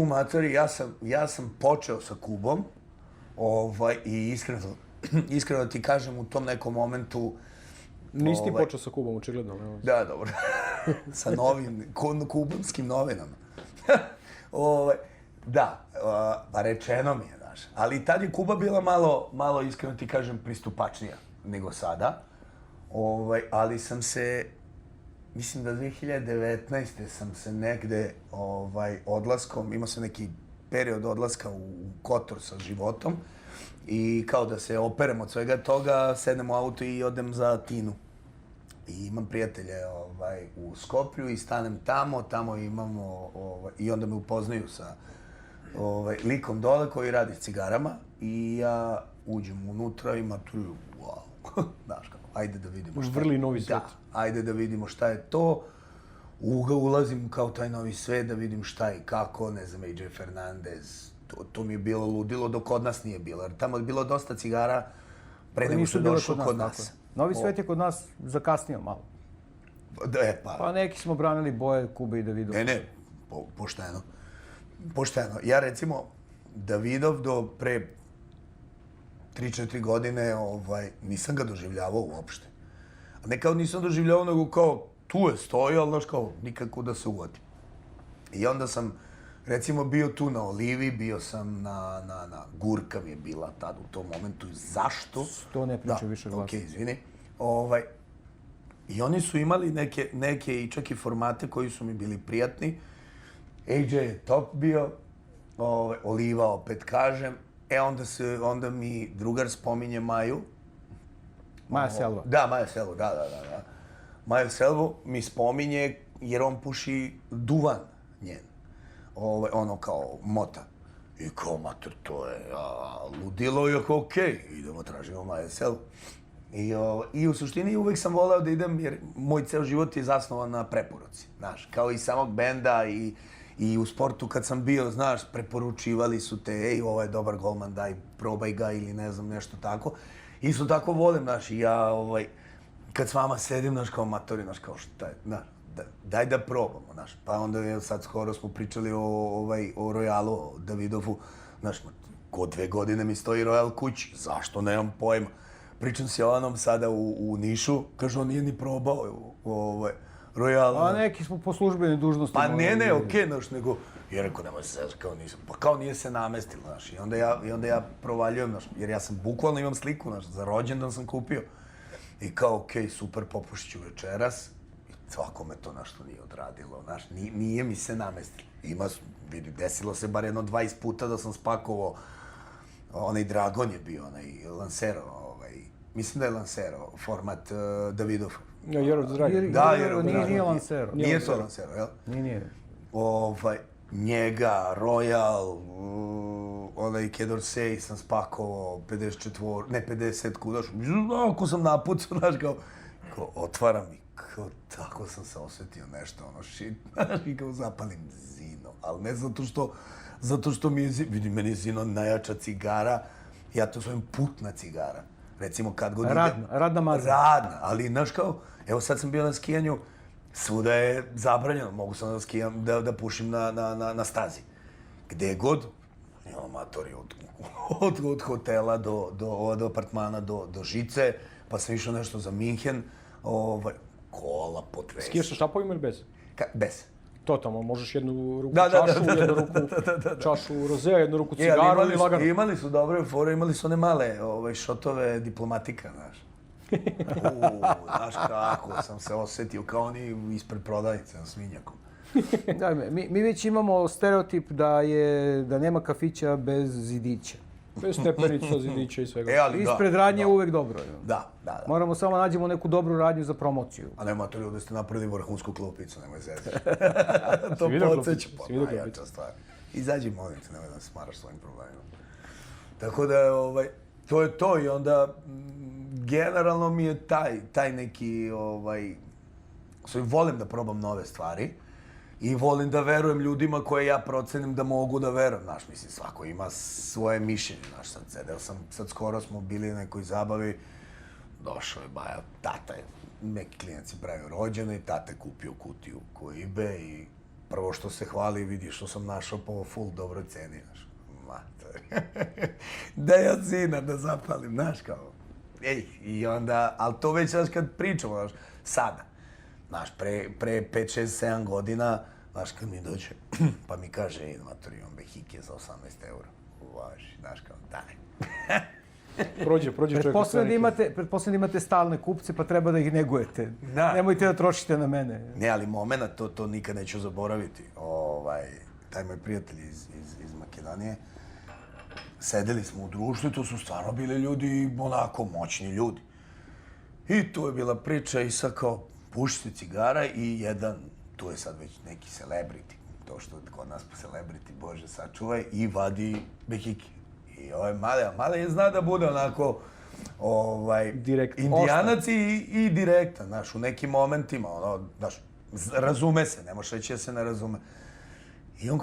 A: Matori, ja sam počeo sa Kubom, i iskreno ti kažem, u tom nekom momentu...
C: Nisi ti počeo sa Kubom, očigledno.
A: Da, dobro. Sa kubanskim novinama. Da, pa rečeno mi je, znaš. Ali tad je Kuba bila malo, iskreno ti kažem, pristupačnija nego sada. Ali sam se, mislim da 2019. sam se negde odlaskom, imao sam neki period odlaska u Kotor sa životom i kao da se operem od svega toga, sednem u auto i odem za Tinu. I imam prijatelje u Skoplju i stanem tamo imamo, i onda me upoznaju sa likom dole koji radi s cigarama i ja uđem unutra i matuju, wow, znaš kako, ajde da vidimo šta je.
C: Vrli novi svet.
A: Da, ajde da vidimo šta je to. Ulazim kao taj novi svet da vidim šta i kako, ne znam, AJ Fernandez, to mi je bilo ludilo dok kod nas nije bilo, jer tamo je bilo dosta cigara pre nego što je došlo kod nas.
B: Novi svet je kod nas zakasnio malo. Pa neki smo branili boje Kube i Davidov.
A: Ne, pošteno. Pošteno. Ja recimo, Davidov do pre 3-4 godine nisam ga doživljavao uopšte. A ne kao nisam doživljavao, nego kao tu je stoji, ali znaš kao nikako da se uvodi. I onda sam recimo bio tu na Olivi, bio sam na Gurka mi je bila tad u tom momentu. Zašto?
B: To ne priča više glasno.
A: Okej, izvini. I oni su imali neke i čak i formate koji su mi bili prijatni. AJ je top bio, Oliva opet kažem. Onda mi drugar spominje Maju.
B: Maja Selva.
A: Da, Maja Selva, da. Maja Selvu mi spominje jer on puši duvan njen. Ono kao mota. I kao, mater, to je ludilo i ako okej, idemo tražimo Maja Selvu. I u suštini uvek sam voleo da idem jer moj ceo život je zasnovan na preporuci. Znaš, kao i samog benda i u sportu kad sam bio, znaš, preporučivali su te, ej, ovo je dobar golman, daj, probaj ga ili ne znam, nešto tako. Isto tako volim, znaš, i ja, kad s vama sedim, znaš, kao matori, znaš, kao šta je, znaš, daj da probamo, znaš. Pa onda sad skoro smo pričali o Royalu, o Davidovu, znaš, ko 2 godine mi stoji Royal kući, zašto, nemam pojma. Pričam se o onom sada u Nišu, kaže, on nije ni probao Royal.
B: A neki smo po službenoj dužnosti.
A: Pa ne, okej, znaš, nego, ja rekao, nemoj se sad, kao nisam, pa kao nije se namestilo, znaš, i onda ja provaljujem, znaš, jer ja sam bukvalno imam sliku, znaš, za rođendan sam kupio. I kao, okej, super, popušit ću večeras. Svakome to nešto nije odradilo, znaš, nije mi se namestilo. Vidi, desilo se bar jedno 20 puta da sam spakovao, onaj Dragon je bio, onaj Lancero, mislim da je Lancero, format Davidov.
C: Year of the Dragon.
A: Da, Year of the Dragon.
B: Nije Lancero.
A: Nije to Lancero, jel?
B: Nije.
A: Njega, Royal, onaj Kedorsej sam spakovao 50 kudaš, ako sam napucao, znaš, kao otvaram i kao tako sam se osjetio nešto, shit, znaš, i kao zapalim Zino, ali ne zato što mi je Zino, vidi, meni je Zino najjača cigara, ja to zovem putna cigara, recimo kad god ide...
B: Radna maza.
A: Radna, ali, znaš, kao, evo sad sam bio na skijanju, svuda je zabranjeno, mogu sam da skijam, da pušim na stazi. Gde god, I ono, matori, od hotela od apartmana do žice, pa sam išao nešto za Minhen, kola potresa.
C: Skijaš sa štapovima ili bez?
A: Bez.
C: Totalno, možeš jednu ruku čašu, jednu ruku čašu rozea, jednu ruku cigaru i lagano.
A: Imali su dobre fore, imali su one male šotove diplomatika, znaš. Znaš kako sam se osjetio, kao oni ispred prodavnice na Svinjaku.
B: Da, mi već imamo stereotip da nema kafića bez zidića.
C: Bez stepenica, zidića i svega.
B: Ispred radnje je uvek dobro.
A: Da.
B: Moramo samo nađemo neku dobru radnju za promociju.
A: A nema to ljudi, da ste napravili vrhunsku klupicu, nemoj zezaš. To podsjeća, pa najjača stvar. Izađi, molim te, nemoj da se smaraš svojim problemima. Tako da, to je to i onda generalno mi je taj neki, volim da probam nove stvari i volim da verujem ljudima koje ja procenim da mogu da verujem. Znaš, mislim, svako ima svoje mišljenje. Znaš, sad skoro smo bili na nekoj zabavi, došao je Baja, tata je, neki klijent je pravio rođene i tata je kupio kutiju Koibe i prvo što se hvali vidi što sam našao po full dobroj ceni, znaš. Mater, da ja sina da zapalim, znaš, kao. I onda, ali to već, znaš, kad pričamo, znaš, sada, znaš, pre 5, 6, 7 godina, znaš, kad mi dođe, pa mi kaže, mater, imam behike za 18 eura, uvaži, znaš, kao, daj.
C: Prođe čovjek.
B: Pretpostavljam da imate stalne kupce, pa treba da ih negujete. Nemojte da trošite na mene.
A: Ne, ali momena, to nikad neću zaboraviti. Taj moj prijatelj iz Makedonije, sedeli smo u društvu i to su stvarno bili ljudi, onako, moćni ljudi. I tu je bila priča i sad kao, puši se cigara i jedan, tu je sad već neki celebrity, to što kod nas celebrity, bože sačuvaj, i vadi behike. I male je zna da bude onako, indijanac i direktan, znaš, u nekim momentima, znaš, razume se, ne možeš reći da se ne razume. I on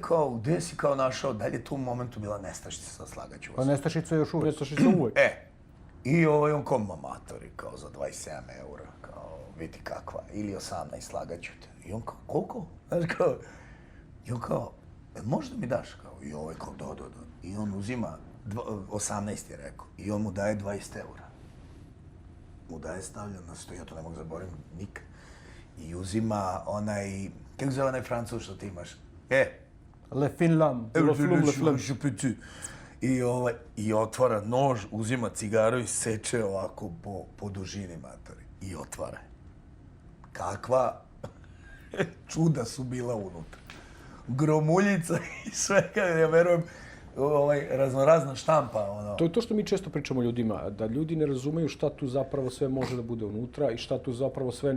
A: kao, gde si kao našao, da li je tu u momentu bila nestašica, sad slagaću vas.
B: Pa nestašica je još uvek.
C: Nestašica uvek.
A: I on kao, matori, kao za 27 eura, kao, vidi kakva, ili 18, slagaću te. I on kao, koliko? Znaš, kao, i on kao, možda mi daš, kao, i ovaj kao, da. I on uzima, 18 je rekao, i on mu daje 20 eura. Mu daje stavljan na sto, ja to ne mogu zaboraviti nikad. I uzima onaj, kako zove onaj Francuz što ti imaš?
B: Le Finlam.
A: I otvara nož, uzima cigaru i seče ovako po dužini, matori. I otvara. Kakva čuda su bila unutra. Gromuljica i svega, ja verujem, raznorazna štampa, ono.
C: To je to što mi često pričamo ljudima, da ljudi ne razumeju šta tu zapravo sve može da bude unutra i šta tu zapravo sve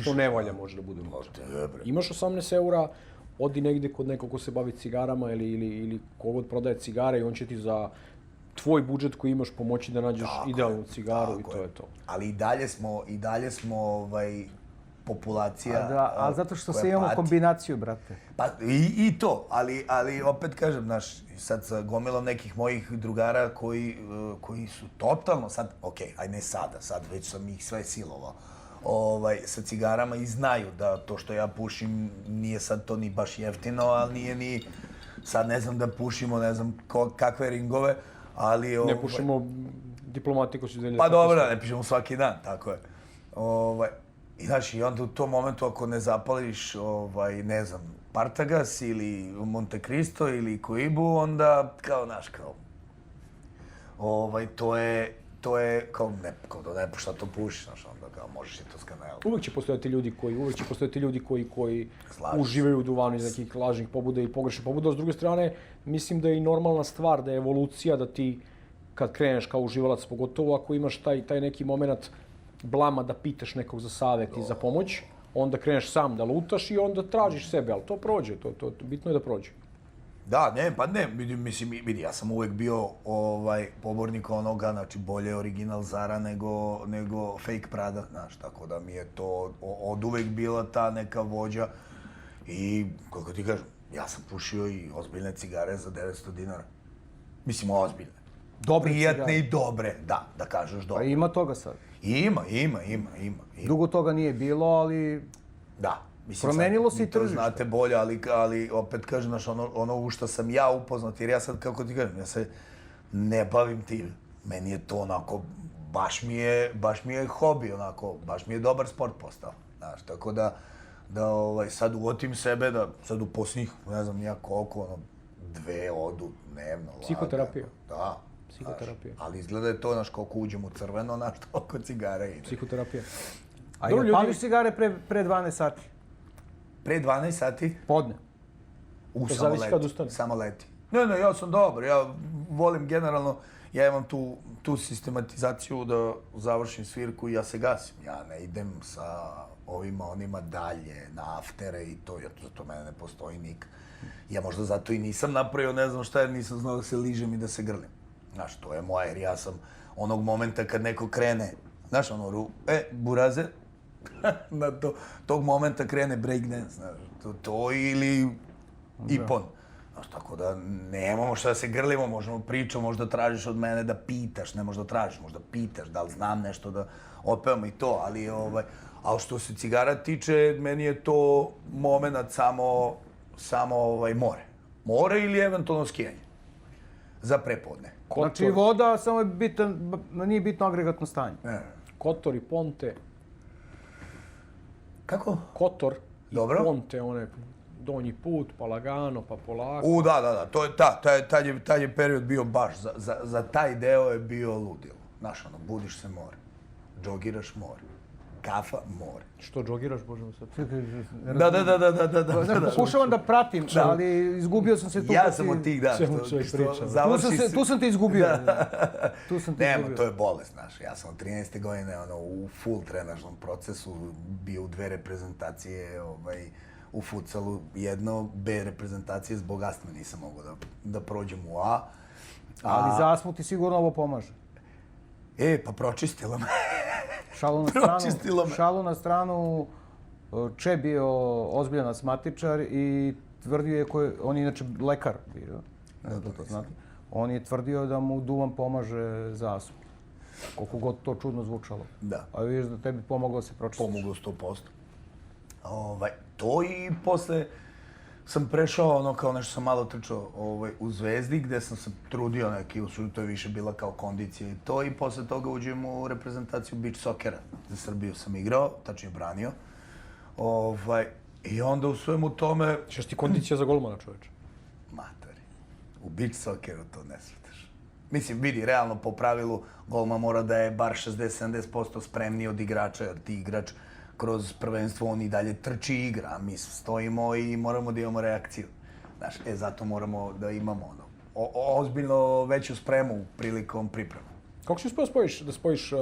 C: što ne valja može da bude unutra. Imaš 18 eura, odi negde kod nekog ko se bavi cigarama ili kogod prodaje cigare i on će ti za tvoj budžet koji imaš pomoći da nađeš idealnu cigaru i to je to.
A: Ali i dalje smo populacija
B: ali zato što se imamo kombinaciju, brate.
A: Pa i to, ali opet kažem, znaš, sad sa gomilom nekih mojih drugara koji su totalno, sad, aj ne sada, sad već sam ih sve silovao, sa cigarama i znaju da to što ja pušim nije sad to ni baš jeftino, ali nije ni, sad ne znam da pušimo, ne znam kakve ringove, ali...
C: Ne pušimo diplomatiku si zelje.
A: Pa dobro, ne pušimo svaki dan, tako je. I znaš, i onda u tom momentu ako ne zapališ, ne znam, Partagas ili Monte Cristo ili Coibu, onda kao, znaš, kao, to je kao da ne pušta to pušiš, znaš, onda kao možeš i to skanelo.
C: Uvijek će postojati ljudi koji uživaju u duvanu iz nekih lažnih pobuda i pogrešnih pobuda. S druge strane, mislim da je i normalna stvar, da je evolucija, da ti kad kreneš kao uživalac, pogotovo ako imaš taj neki moment blama da pitaš nekog za savjet i za pomoć, onda kreneš sam da lutaš i onda tražiš sebe, ali to prođe, bitno je da prođe.
A: Da, mislim, vidi, ja sam uvek bio pobornik onoga, znači bolje original Zara nego fake Prada, znaš, tako da mi je to od uvek bila ta neka vođa i, kako ti kažem, ja sam pušio i ozbiljne cigare za 900 dinara. Mislim, ozbiljne. Prijatne i dobre, da kažeš dobre.
B: Pa ima toga sad.
A: Ima.
B: Dugo toga nije bilo, ali...
A: Da.
B: Promenilo se i tržište.
A: Znate bolje, ali opet kažem, znaš, ono u što sam ja upoznat, jer ja sad, kako ti kažem, ja se ne bavim tim. Meni je to onako, baš mi je hobi, onako, baš mi je dobar sport postao. Znaš, tako da sad uvotim sebe, da sad u posljednjih, ne znam nija koliko, 2 odu dnevno.
C: Psihoterapija.
A: Da.
C: Psihoterapija.
A: Ali izgleda je to, znaš, koliko uđem u crveno, znaš, toliko cigara ide.
C: Psihoterapija.
B: A jel pališ cigare pre 12 sati?
A: Pre 12 sati?
B: Podne.
C: Zavisi kad ustane.
A: Samo leti. Ne, ja sam dobar, ja volim generalno, ja imam tu sistematizaciju da završim svirku i ja se gasim. Ja ne idem sa onima dalje, na aftere i to, zato mene ne postoji nikad. Ja možda zato i nisam napravio, ne znam šta, jer nisam znao da se ližem i da se grlim. Znaš, to je moje, jer ja sam onog momenta kad neko krene, znaš, burazer, tog momenta krene breakdance, znaš, to ili ipon. Znaš, tako da nemamo šta da se grlimo, možemo pričati, možda tražiš od mene da pitaš, ne možda tražiš, možda pitaš da li znam nešto da otpevamo i to, ali ali što se cigara tiče, meni je to moment samo more. More ili eventualno skijanje. Za prepodne.
B: Znači voda, samo je nije bitno agregatno stanje.
C: Kotor i Ponte.
A: Kako?
C: Kotor i
A: Dobro.
C: Ponte, one donji put, pa lagano, pa polako.
A: Da, to je tad je period bio baš, za taj deo je bio ludilo. Znaš, budiš se more, džogiraš more, kafa more.
C: Što džogiraš, Bože mi sad?
A: Da.
B: Pokušavam da pratim, ali izgubio sam se tu.
A: Ja sam od tih, da, što završi si...
B: Tu sam te izgubio.
A: Nema, to je bolest, znaš. Ja sam od 13. godine u full trenažnom procesu bio u 2 reprezentacije, u futsalu jedno, B reprezentacije zbog astme nisam mogao da prođem u A.
B: Ali za astmu ti sigurno ovo pomaže.
A: Pa pročistilo me.
B: Šalu na stranu, Če bio ozbiljan astmatičar i tvrdio je, on je inače lekar bio, ne znam da to znate, on je tvrdio da mu duvan pomaže za astmu. Koliko god to čudno zvučalo.
A: Da.
B: A vidiš da tebi pomoglo da se pročistiš.
A: Pomoglo 100%. To i posle sam prešao, kao nešto sam malo trčao u Zvezdi, gde sam se trudio to je više bila kao kondicija i to, i posle toga uđem u reprezentaciju beach soccera. Za Srbiju sam igrao, tačnije branio. I onda u svemu tome...
C: Šeš ti kondicija za golmana, čoveče?
A: Matori, u beach socceru to ne svetaš. Mislim, vidi, realno po pravilu golman mora da je bar 60-70% spremniji od igrača, jer ti igrač kroz prvenstvo on i dalje trči i igra, a mi stojimo i moramo da imamo reakciju. Znaš, zato moramo da imamo ozbiljno veću spremu prilikom priprema.
C: Kako si uspeo da spojiš,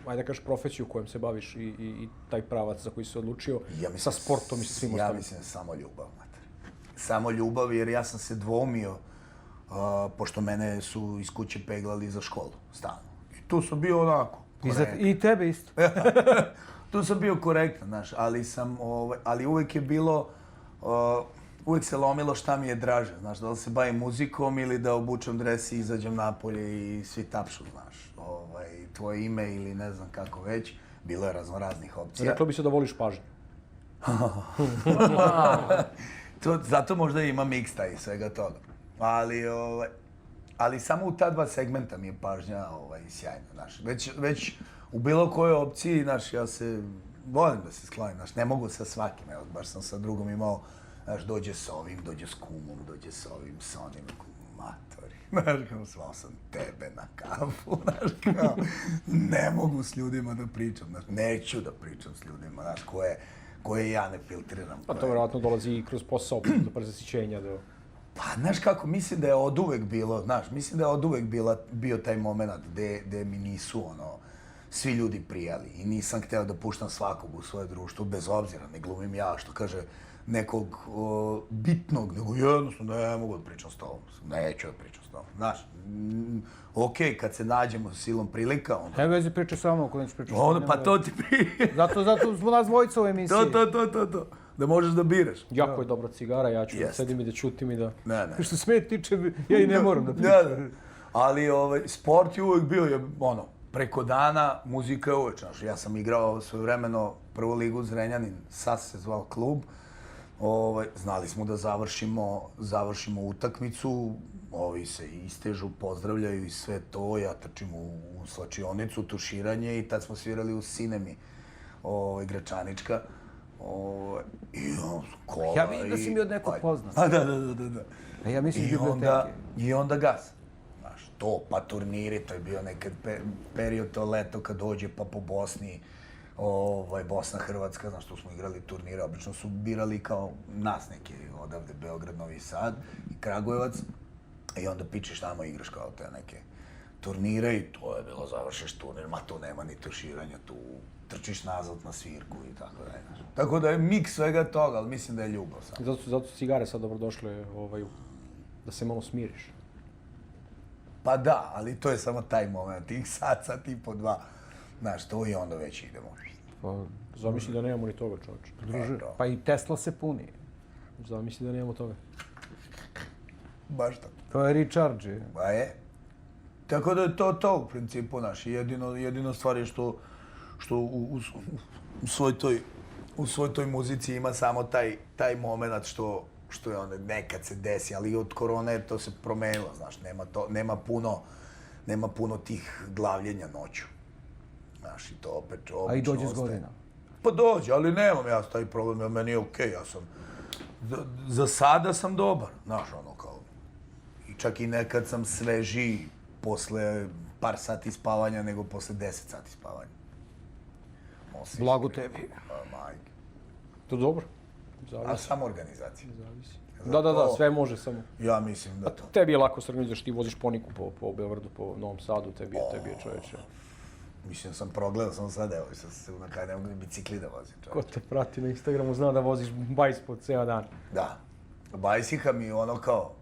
C: ajde da kažeš, profesiju kojom se baviš i taj pravac za koji si se odlučio sa sportom i sa svim ostalim?
A: Ja mislim samo ljubav, mater. Samo ljubav, jer ja sam se dvoumio, pošto mene su iz kuće peglali za školu, stalno. I tu sam bio onako.
B: I tebe isto.
A: Tu sam bio korektan, znaš, ali uvek je bilo, uvek se lomilo šta mi je draže, znaš, da li se bavim muzikom ili da obučem dres i izađem napolje i svi tapšu, znaš, tvoje ime ili ne znam kako već, bilo je raznih opcija.
C: Reklo bi se da voliš pažnju.
A: Zato možda ima miksta i svega toga, ali samo u ta 2 segmenta mi je pažnja sjajna, znaš, već u bilo kojoj opciji, znaš, ja se volim da se sklonim, znaš, ne mogu sa svakim, evo, baš sam sa drugom imao, znaš, dođe s ovim, dođe s kumom, dođe s ovim, s onim, matori, znaš, kao, zvao sam tebe na kafu, znaš, kao, ne mogu s ljudima da pričam, znaš, neću da pričam s ljudima, znaš, koje ja ne filtriram.
C: Pa to vjerojatno dolazi i kroz posao, do prezasićenja, do...
A: Pa, znaš kako, mislim da je oduvek bilo, znaš, mislim da je oduvek bio taj moment gde mi nisu, svi ljudi prijali i nisam hteo da puštam svakog u svoje društvo, bez obzira, ne glumim ja, što kaže, nekog bitnog, nego jednostavno ne mogu da pričam s tobom, neću da pričam s tobom, znaš, okej, kad se nađemo silom prilika, onda...
B: Ne vezi priče sa mnom, ako neću pričati s tobom.
A: Pa to ti prije.
B: Zato smo nas dvojica u emisiji.
A: To. Da možeš da biraš.
C: Jako je dobra cigara, ja ću da sedim i da čutim i da...
A: Ne.
B: Što se mene tiče, ja i ne moram da pričam.
A: Ali sport je uvek bio, preko dana muzika je uvek, znaš, ja sam igrao svojevremeno prvu ligu Zrenjanin, SAS se zvao klub, znali smo da završimo utakmicu, ovi se istežu, pozdravljaju i sve to, ja trčim u slačionicu, tuširanje i tad smo svirali u Sinemi, Gračanička, i kola.
B: Ja vidim da si mi od nekog poznat.
A: Da.
B: A ja mislim biblioteke.
A: I onda gas. Znaš, to, pa turniri, to je bio nekad period, to leto kad dođe pa po Bosni, Bosna, Hrvatska, znaš, tu smo igrali turnire, obično su birali kao nas neki odavde, Beograd, Novi Sad i Kragujevac, i onda pičeš tamo igraš kao te neke turnire i to je bilo, završiš turnir, ma tu nema ni tuširanja, tu trčiš nazad na svirku i tako da, znaš. Tako da je miks svega toga, ali mislim da je ljubav samo.
C: Zato su cigare sad dobrodošle, da se malo smiriš.
A: Pa da, ali to je samo taj moment, tih sat i po dva, znaš, to i onda već idemo.
C: Zamisli da nemamo ni toga, čovječe.
B: Druže, pa i Tesla se puni.
C: Zamisli da nemamo toga.
A: Baš tako.
B: To je recharge.
A: Pa je. Tako da je to u principu, znaš, jedino stvar je što u svoj toj muzici ima samo taj moment što je onda nekad se desi, ali od korone to se promenilo, znaš, nema puno tih glavljenja noću. Znaš, i to opet obično.
B: A i dođe s godina.
A: Pa dođe, ali nemam ja taj problem, ja meni je okej, ja sam, za sada sam dobar, znaš, ono kao, i čak i nekad sam svežiji posle par sati spavanja nego posle 10 sati spavanja.
B: Blago tebi.
A: Majke.
C: To je dobro. Zavisi.
A: A samo organizacija.
C: Zavisi. Da, sve može samo.
A: Ja mislim da to.
C: Tebi je lako se organizuješ, ti voziš poniku po Beogradu, po Novom Sadu, tebi je čovječe.
A: Mislim, sam progledao, samo sad, evo, sad se na kraju ne mogu ni bicikli da vozim,
C: Ko
A: čovječe.
C: te prati na Instagramu zna da voziš bajs po ceo dan.
A: Da. Bajsika mi ono kao,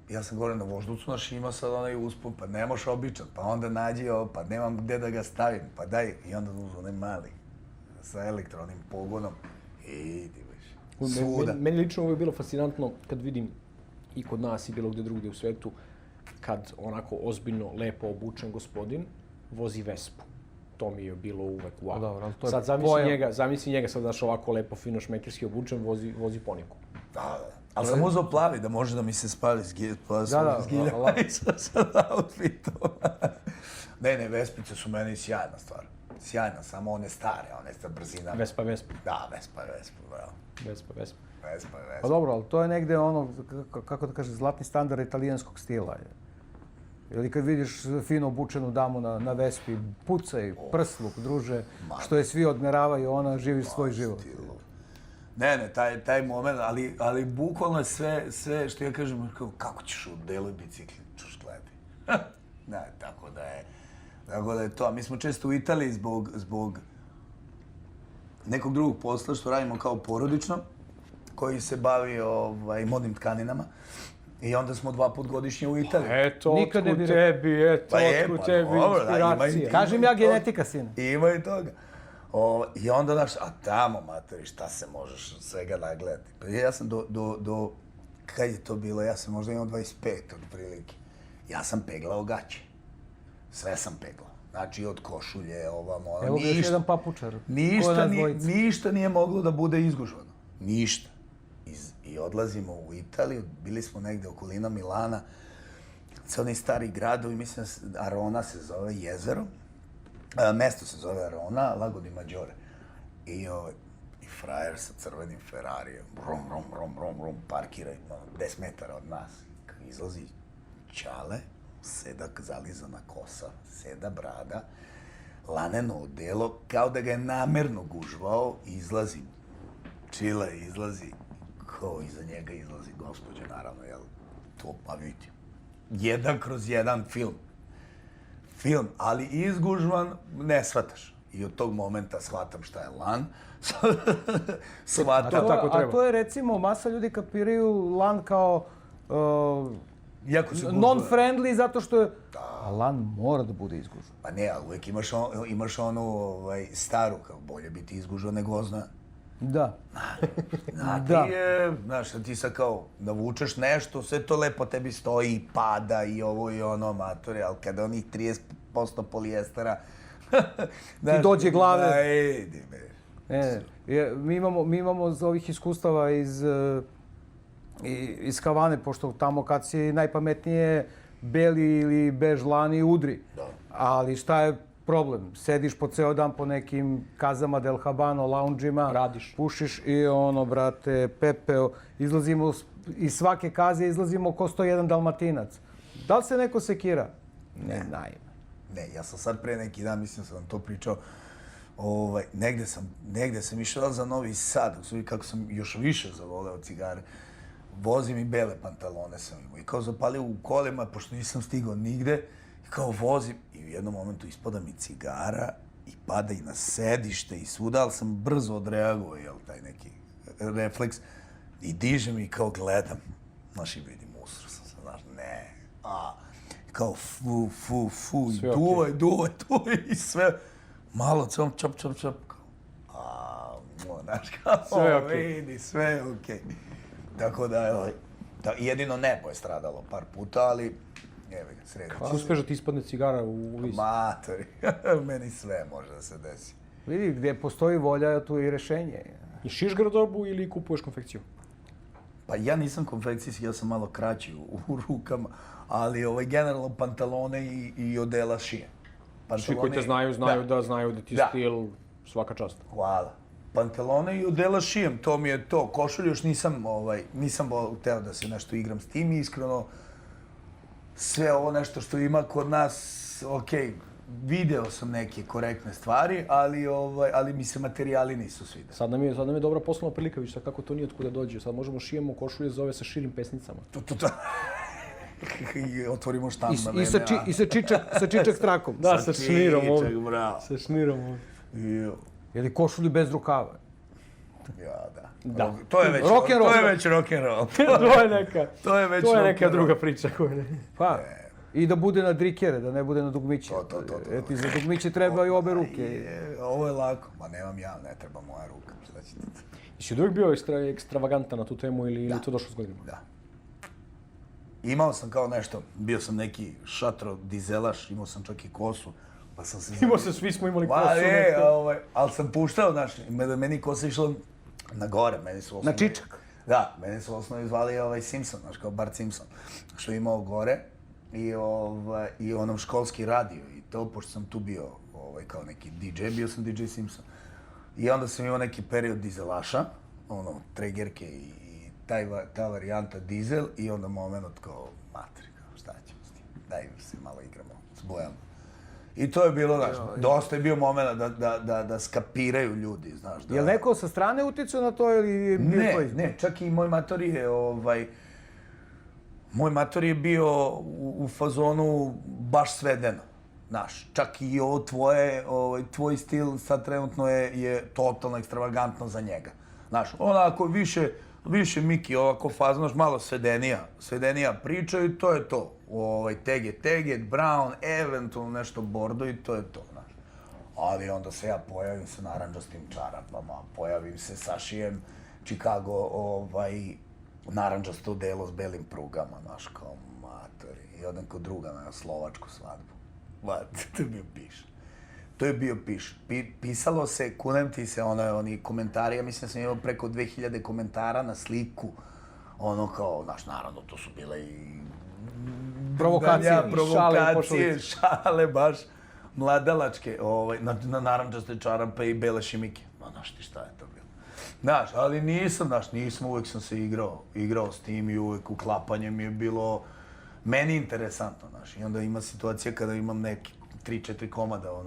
A: ja sam gore na Voždovcu, znaš, ima sad onaj uspon, pa ne moš običan, pa onda nađi ovo, pa nemam gde da ga stavim, pa daj, i onda uzme onaj mali, sa elektronim pogonom, i ti već, svuda.
C: Meni lično ovo je bilo fascinantno kad vidim i kod nas i bilo gde drugdje u svetu, kad onako ozbiljno, lepo obučen gospodin vozi Vespu. To mi je bilo uvek wow.
B: Dobro, to je
C: sad zamisli njega sad daš ovako lepo, fino, šmekerski obučen, vozi poniku.
A: Da. Ali sam uzeo plavi da može da mi se spali s giljama i sa outfitom. Ne, Vespice su meni sjajna stvar. Sjajna, samo one stare, one sa brzinama.
C: Vespa.
A: Da, Vespa, bravo.
C: Vespa.
B: Pa dobro, ali to je negde ono, kako da kaže, zlatni standard italijanskog stila. Ili kad vidiš fino obučenu damu na Vespi, pucaj, prsluk, druže, što je svi odmeravaju, ona živi svoj život.
A: Ne, taj moment, ali bukvalno je sve što ja kažem, kako ćeš u delu bicikli, čuš gledaj. Ne, tako da je to. Mi smo često u Italiji zbog nekog drugog posla što radimo kao porodično, koji se bavi modnim tkaninama. I onda smo 2 put godišnje u Italiji.
C: Eto, otkud tebi inspiracija.
B: Kažem ja genetika, sine.
A: Ima i toga. I onda, znaš, a tamo, materi, šta se možeš svega nagledati? Pa ja sam kad je to bilo? Ja sam možda imao 25 otprilike. Ja sam peglao gaće. Sve sam peglao. Znači, od košulje, ovamo,
B: evo bi još jedan papučar.
A: Ništa nije moglo da bude izgužvano. Ništa. I odlazimo u Italiju, bili smo negde okolina Milana, sve oni stari gradovi, mislim da Arona se zove jezero, mesto se zove Arona, Lago di Maggiore. I frajer sa crvenim Ferrarijem, rum, parkira 10 metara od nas. Izlazi Ćale, sedak zalizana kosa, seda brada, laneno odelo, kao da ga je namerno gužvao, izlazi, Čile izlazi, kao iza njega izlazi gospođa, naravno, jel, to pa vidite. 1/1 film, ali izgužvan ne shvataš. I od tog momenta shvatam šta je lan.
B: A to je recimo, masa ljudi kapiraju lan kao non-friendly zato što je... A lan mora da bude izgužvan.
A: Pa ne, ali uvijek imaš onu staru, kao bolje biti izgužvan nego ozna.
B: Da.
A: Znaš, ti sad kao navučeš nešto, sve to lepo tebi stoji i pada i ovo i ono, matore, ali kada onih 30 90% polijestera.
B: Ti dođe glave.
A: Idi me.
B: Mi imamo iz ovih iskustava iz Havane, pošto tamo kad si najpametnije beli ili bež lani udri. Ali šta je problem? Sediš po ceo dan po nekim kazama Del Habano, loungeima,
C: radiš,
B: pušiš i ono, brate, pepeo. Izlazimo iz svake kaze, izlazimo ko 101 Dalmatinac. Da li se neko sekira? Ne, naime.
A: Ne, ja sam sad pre neki dan, mislim sam vam to pričao, negde sam išao za Novi Sad, kako sam još više zavoleo cigare. Vozim i bele pantalone sam imao i kao zapalio u kolima, pošto nisam stigao nigde, i kao vozim i u jednom momentu ispada mi cigara i pada i na sedište i svuda, ali sam brzo odreagovao, jel, taj neki refleks, i dižem i kao gledam, znaš, i vidim, usro sam se, znaš, ne, kao fu, i duvaj i sve, malo cvom čap, znaš, kao,
C: sve okej.
A: Vidi, sve okej. Tako da, jedino nebo je stradalo par puta, ali, evo ga, sredit ću.
C: Kako uspeš da ti ispadne cigara u vis?
A: Matori, meni sve može da se desi.
B: Vidi, gdje postoji volja, tu je i rešenje.
C: Išiš garderobu ili kupuješ konfekciju?
A: Pa ja nisam konfekcijski, ja sam malo kraći u rukama, ali generalno pantalone i odela šijem.
C: Svi koji te znaju da ti je stil svaka čast.
A: Hvala. Pantalone i odela šijem, to mi je to. Košulju još nisam hteo da se nešto igram s tim, iskreno. Sve ovo nešto što ima kod nas, video sam neke korektne stvari, ali mi se materijali nisu svideli.
C: Sad nam je dobra poslovna prilika, viš sad kako to nije otkuda dođe. Sad možemo šijemo košulje zove sa širim pesnicama.
A: I otvorimo štand na mene.
B: I sa čičak trakom.
C: Da, sa šnirom ovdje.
A: Sa
C: šnirom ovdje.
B: Ili košulju bez rukava.
A: Ja, da. To je već rock'n'roll.
C: To je neka druga priča.
B: Pa, i da bude na drikere, da ne bude na dugmiće. Eti, za dugmiće trebaju obe ruke.
A: Ovo je lako. Ma nemam ja, ne treba moja ruka. Šta ćete?
C: Jesi uvijek bio ekstravagantan na tu temu ili to došlo s godinama?
A: Da. Imao sam kao nešto, bio sam neki šatro dizelaš, imao sam čak i kosu. Pa sam se...
C: Svi smo imali kosu.
A: Ali sam puštao, znaš, meni kosa išla na gore, meni su osnovi...
B: Na čičak?
A: Da, meni su osnovi zvali Simpson, znaš, kao Bart Simpson, što je imao gore i onom školski radio i to, pošto sam tu bio kao neki DJ, bio sam DJ Simpson. I onda sam imao neki period dizelaša, tregerke i ta varijanta dizel i onda moment kao materi, šta ćemo s tim, daj se malo igramo s bojama. I to je bilo, znaš, dosta je bio moment da skapiraju ljudi, znaš.
B: Je li neko sa strane uticao na to ili...
A: Ne, čak i moj mator je bio u fazonu baš svedeno, znaš. Čak i ovo tvoj stil sad trenutno je totalno ekstravagantno za njega. Znaš, onako više Miki, ovako fazno, znaš, malo svedenija priča i to je to. Teget, Brown, eventualno nešto bordo i to je to, znaš. Ali onda se ja pojavim sa narandžastim čarapama, pojavim se sa šijem Chicago, narandžasto delo s belim prugama, znaš, kao matori. I odem kod druga na slovačku svadbu. To je bio piš. Pisalo se, kunem ti se, oni komentari, ja mislim da sam imao preko 2000 komentara na sliku. Ono kao, znaš, naravno, to su bile i... Provokacije, šale baš mladalačke, na narandžaste čarape i bele šimike. Ma, znaš ti šta je to bilo? Znaš, ali nisam, uvek sam se igrao s tim i uvek uklapanje mi je bilo meni interesantno, znaš. I onda ima situacija kada imam neki 3-4 komada u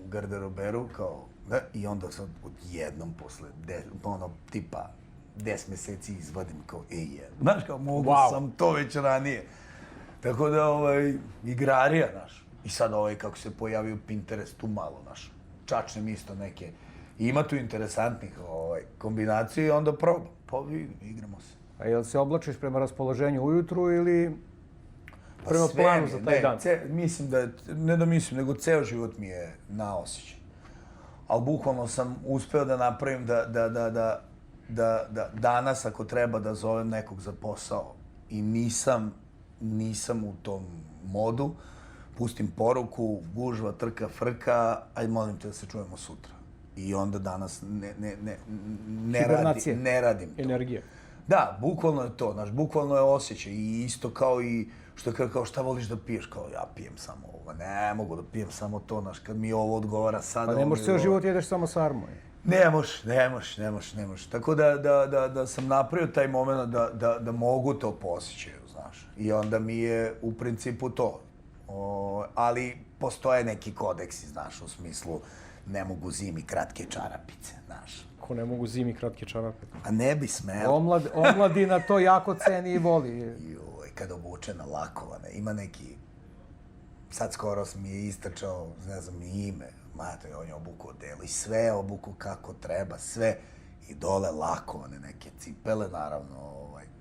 A: garderoberu, kao, i onda sad odjednom posle, tipa 10 meseci izvadim kao, znaš, kao, mogu sam to već ranije. Tako da, igrarija, znaš. I sad kako se pojavio Pinterest, tu malo, znaš, čačnem isto neke. Ima tu interesantnih kombinacija i onda probam. Pa igramo se.
B: A jel se oblačiš prema raspoloženju ujutru ili prema planu za taj dan?
A: Mislim nego ceo život mi je na osjećaj. Ali bukvalno sam uspeo da napravim da danas, ako treba da zovem nekog za posao i nisam u tom modu, pustim poruku, gužva, trka, frka, aj molim te da se čujemo sutra. I onda danas ne radim to.
C: Energija.
A: Da, bukvalno je to, znaš, bukvalno je osjećaj. I isto kao i što je kao šta voliš da piješ, kao ja pijem samo ovo, ne mogu da pijem samo to, znaš, kad mi ovo odgovara sada...
B: Pa ne možeš ceo život jedeš samo sarmu.
A: Ne možeš. Tako da sam napravio taj moment da mogu to po osjećaju, znaš. I onda mi je u principu to. Ali postoje neki kodeksi, znaš, u smislu ne mogu zimi kratke čarapice, znaš.
C: Ko ne mogu zimi kratke čarape?
A: A ne bi smelo.
B: Omladina to jako ceni i voli.
A: Joj, kad obučena lakovane, ima neki... Sad skoro mi je istračao, ne znam, ime, mate, on je obuku odelo i sve obuku kako treba, sve. I dole lakovane neke cipele, naravno,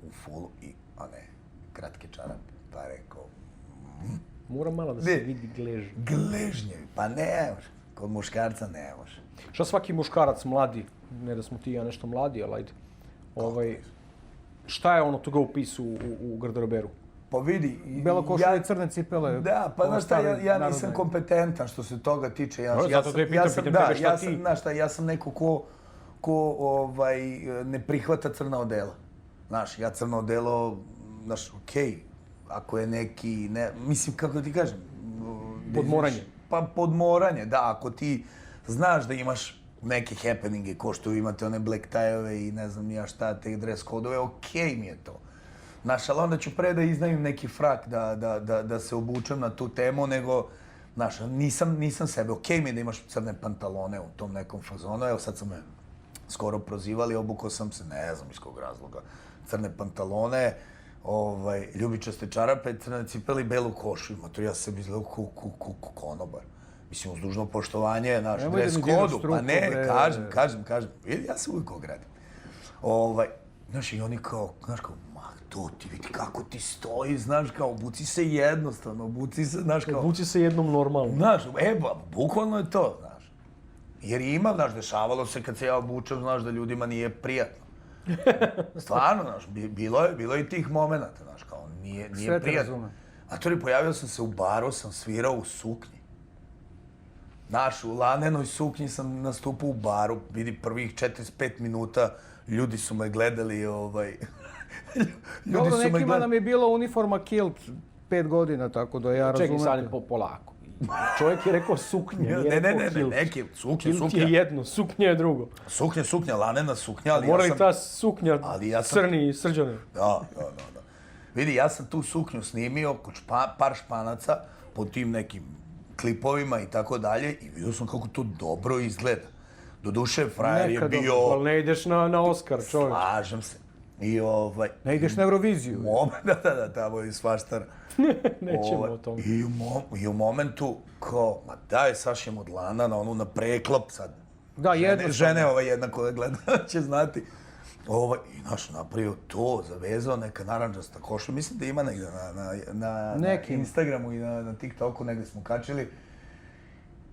A: u fullu i one kratke čarape. Pa rekao...
C: Mora malo da se vidi gležnje.
A: Gležnje, pa ne može. Kod muškarca ne može.
C: Šta svaki muškarac mladi, ne da smo ti i ja nešto mladi, ali ajde, šta je ono to go piece u garderoberu?
A: Pa vidi...
B: Belo košulje i crne cipele.
A: Da, pa znaš šta, ja nisam kompetentan što se toga tiče.
C: Zato te pitam tebe šta ti...
A: Znaš šta, ja sam neko ko ne prihvata crna odela. Znaš, ja crno odelo, znaš, okej, ako je neki, mislim, kako ti kažem...
C: Podmoranje.
A: Pa podmoranje, da, ako ti znaš da imaš neke happeninge, ko što imate one black tie-ove i ne znam ja šta, te dress kodove, okej mi je to. Znaš, ali onda ću pre da iznajmim neki frak da se obučem na tu temu, nego, znaš, nisam sebe. Okej mi je da imaš crne pantalone u tom nekom fazonu, evo sad sam me skoro prozivali, obukao sam se, ne znam iz kog razloga, crne pantalone, ljubičaste čarape, crne cipele i belu košu. Mato, ja sam izgledao ko konobar. Mislim, uz dužno poštovanje, naš dres kodu. Pa ne, kažem. Ja se uvijek ogradim. Znaš, i oni kao, znaš, kao, to ti vidi kako ti stoji, znaš, kao, obuci se jednostavno, obuci se, znaš, kao...
C: Obuci se jednom normalno.
A: Znaš, bukvalno je to, znaš. Jer ima, znaš, dešavalo se kad se ja obučem, znaš, da ljudima nije prijatno. Stvarno, znaš, bilo je i tih momenata, znaš, kao, nije
B: sve
A: prijatno. A to pojavio sam se u baru, sam svirao u suknji. Znaš, u lanenoj suknji sam nastupao u baru, vidi prvih 45 minuta, ljudi su me gledali,
B: Dobro, nekima nam je bilo uniforma kilt 5 godina, tako da ja razumem.
C: Čekaj, sad polako. Čovjek je rekao suknje, nije rekao kilt.
A: Ne, suknja.
C: Kilt je jedno, suknja je drugo.
A: Suknja, lanena suknja, ali
C: mora li ta suknja crni i srđane?
A: Da. Vidi, ja sam tu suknju snimio kod par španaca po tim nekim klipovima i tako dalje i vidio sam kako to dobro izgleda. Doduše, frajer je bio...
C: Ali ne ideš na Oskar, čovječ.
A: Slažem se. I
B: ne ideš na Euroviziju.
A: Da, tamo je svaštar.
C: Nećemo o tom.
A: I u momentu, kao, ma daj Sašem od lana na preklop sad.
B: Da, jednostavno.
A: Žene jedna koja gleda će znati. I naš napravio to, zavezao neka naranđasta košulja. Mislim da ima negdje na Instagramu i na TikToku, negdje smo kačili.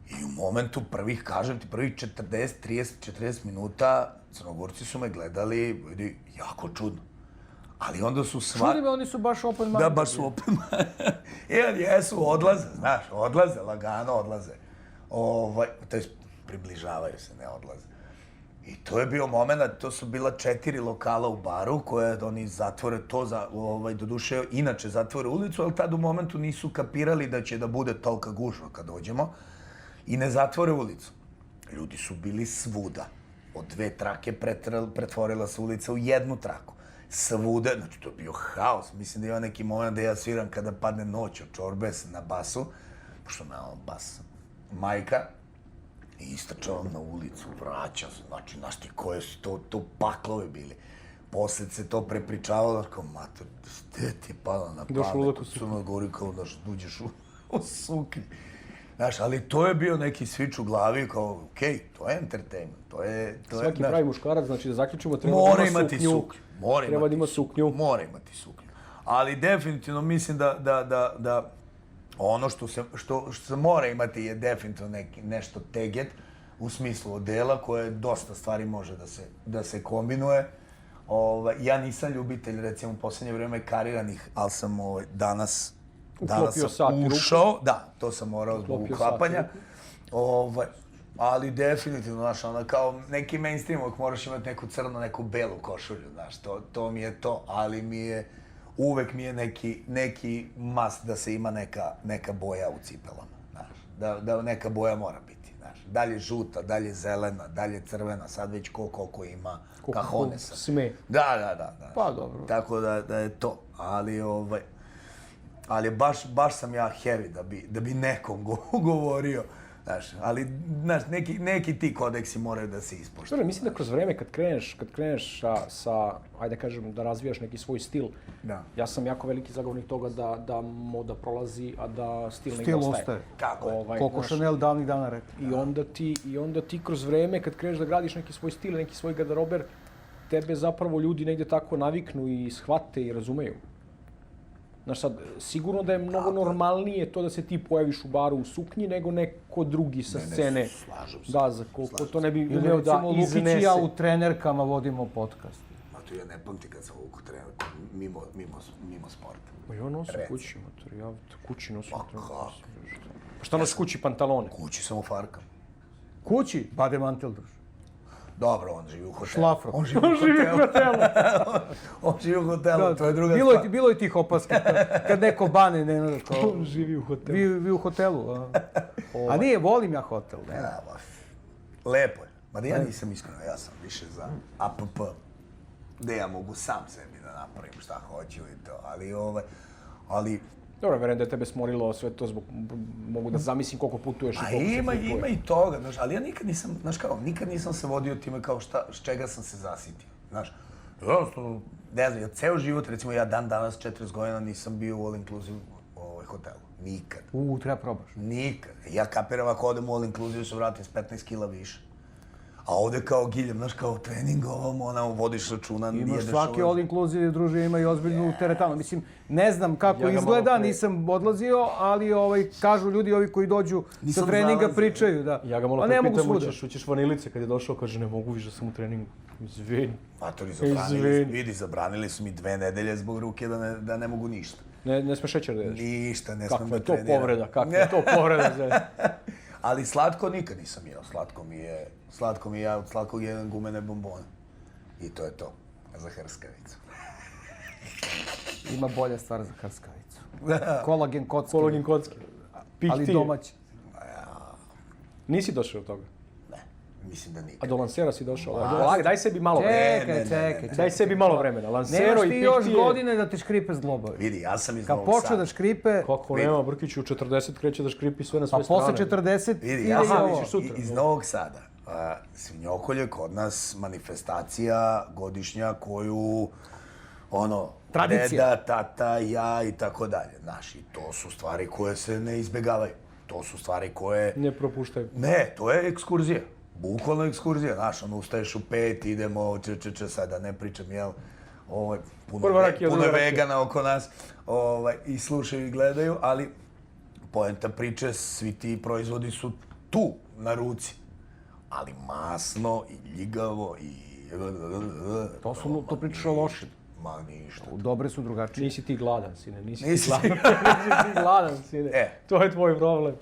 A: I u momentu prvih 40 minuta Crnogorci su me gledali, vidi, jako čudno. Ali onda su
B: Čudi me, oni su baš open minded.
A: Da, baš su open minded. Jesu, odlaze, znaš, lagano odlaze. To je, približavaju se, ne odlaze. I to je bio moment, to su bila 4 lokala u baru koje oni zatvore to, doduše, inače zatvore ulicu, ali tad u momentu nisu kapirali da će da bude tolika gužva kad dođemo i ne zatvore ulicu. Ljudi su bili svuda. Od 2 trake pretvorila se ulica u 1 traku. Svuda, znači to je bio haos. Mislim da ima neki moment da ja sviram kada padne noć od čorbes na basu, pošto na bas majka, i istračavam na ulicu, vraćam se, znači, znaš ti koje su to paklove bili. Posle se to prepričavalo, kao, mater, gde ti je pala na pamet, u Crnoj Gori, kao da uđeš u suknji. Znaš, ali to je bio neki switch u glavi, kao, okej, to je entertainment, to je...
C: Svaki pravi muškarac, znači da zaključimo, treba da ima suknju.
A: Treba da ima suknju. Mora imati suknju. Ali definitivno mislim da ono što se mora imati je definitivno nešto teget, u smislu odela, koje dosta stvari može da se kombinuje. Ja nisam ljubitelj, recimo, u posljednje vrijeme kariranih, ali sam danas
C: Uklopio sat i
A: ušao, da, to sam morao zbog uklapanja. Ali definitivno, znaš, ono kao neki mainstream, ako moraš imati neku crnu, neku belu košulju, znaš, to mi je to, ali uvek mi je neki must da se ima neka boja u cipelama, znaš, da neka boja mora biti, znaš, dalje žuta, dalje zelena, dalje crvena, sad već koliko ima kahonesa.
C: Sme.
A: Da.
B: Pa dobro.
A: Tako da je to, ali baš sam ja heavy da bi nekom govorio. Znaš, ali neki ti kodeksi moraju da se ispoštuju.
C: Dobro, mislim da kroz vreme kad kreneš sa, ajde kažem, da razvijaš neki svoj stil, ja sam jako veliki zagovornik toga da moda prolazi, a da stil ne ostaje.
A: Kako je?
B: Koliko Chanel davnih dana rekao.
C: I onda ti kroz vreme kad kreneš da gradiš neki svoj stil, neki svoj garderober, tebe zapravo ljudi negdje tako naviknu i shvate i razumeju. Znaš sad, sigurno da je mnogo normalnije to da se ti pojaviš u baru u suknji nego neko drugi sa scene.
A: Ne, slažem se.
C: Da, za koliko to ne bi
B: Ili
C: umeo da
B: recimo Lukić
C: iznese.
B: i ja u trenerkama vodimo podcast.
A: Ma to ja ne pamtim kad sam uvuk trenerku mimo sporta.
C: Ma ja nosim kući, mater, ja kući nosim trenerku.
A: kako?
C: Pa šta nosiš kući, pantalone?
A: Kući samo farkam.
B: Kući? Bade mantel drž.
A: Dobro, on živi u hotelu.
B: Šlafro.
A: On živi u hotelu. On živi u hotelu, to je druga stvar.
B: Bilo je tih opaski kad neko bane, ne kao...
C: On živi u hotelu.
B: Vi u hotelu, a? A nije, volim ja hotel, ne.
A: Lepo je. Mada ja nisam iskreno, ja sam više za APP. Gde ja mogu sam sebi da napravim šta hoću i to, ali
C: Dobro, verujem da je tebe smorilo sve to zbog, mogu da zamislim koliko putuješ i koliko se putuje.
A: Ima i toga, znaš, ali ja nikad nisam, znaš kao, nikad nisam se vodio time kao s čega sam se zasitio, znaš. Jednostavno, ne znam, ja ceo život, recimo ja dan danas 40 godina nisam bio u all inclusive hotelu. Nikad.
B: Treba probaš.
A: Nikad. Ja kapiram ako odem u all inclusive se vratim s 15 kila više. A ovde kao giljem, znaš, kao trening ovom, vodiš računa,
B: Imaš svaki all inclusive, druže, ima i ozbiljnu teretanu. Mislim, ne znam kako izgleda, nisam odlazio, ali kažu ljudi ovi koji dođu sa treninga pričaju, da.
C: Ja ga malo prepitam, ućeš vanilice kad je došao, kaže ne mogu više da sam u treningu. Izvini.
A: Matori, zabranili su mi 2 nedelje zbog ruke da ne mogu ništa.
C: Ne smeš šećer da jedeš?
A: Ništa, ne smem da treniram.
C: Kakva je to povreda?
A: Ali slatko nikad nisam jeo. Slatko mi je, ja od slatkog jedem gumene bombone. I to je to. Za hrskavicu.
B: Ima bolja stvar za hrskavicu. Kolagen kocki.
C: Kolagen kocki.
B: Ali domaći.
C: Nisi došao od toga?
A: Ne, mislim da nikad.
C: A do lansera si došao? Daj sebi malo
B: vremena. Čekaj.
C: Daj sebi malo vremena. Lansero
B: nemaš
C: i
B: ti
C: piktije.
B: još godine da ti škripe zglobovi.
A: Vidi, ja sam iz Novog
B: Kad
A: Sada.
B: počne da škripe...
C: Kako nema, Brkiću, u 40 kreće da škripi sve na sve strane.
B: Pa posle 40
A: vidi, ja sam iz Novog Sada. Svinjokolje kod nas manifestacija godišnja koju, deda, tata, ja i tako dalje. Znaš, i to su stvari koje se ne izbjegavaju. To su stvari koje...
C: Ne propuštaju.
A: Ne, to je ekskurzija. Bukvalno ekskurzija. Znaš, ustaješ u 5, idemo, sad da ne pričam, jel? Puno je vegana oko nas i slušaju i gledaju, ali poenta priče, svi ti proizvodi su tu, na ruci. Ali masno i ljigavo i...
B: To pričaš o lošim.
A: Ma ništa.
B: Dobre su drugačije.
C: Nisi ti gladan, sine, nisi
A: Nisi
C: ti gladan, sine. To je tvoj problem.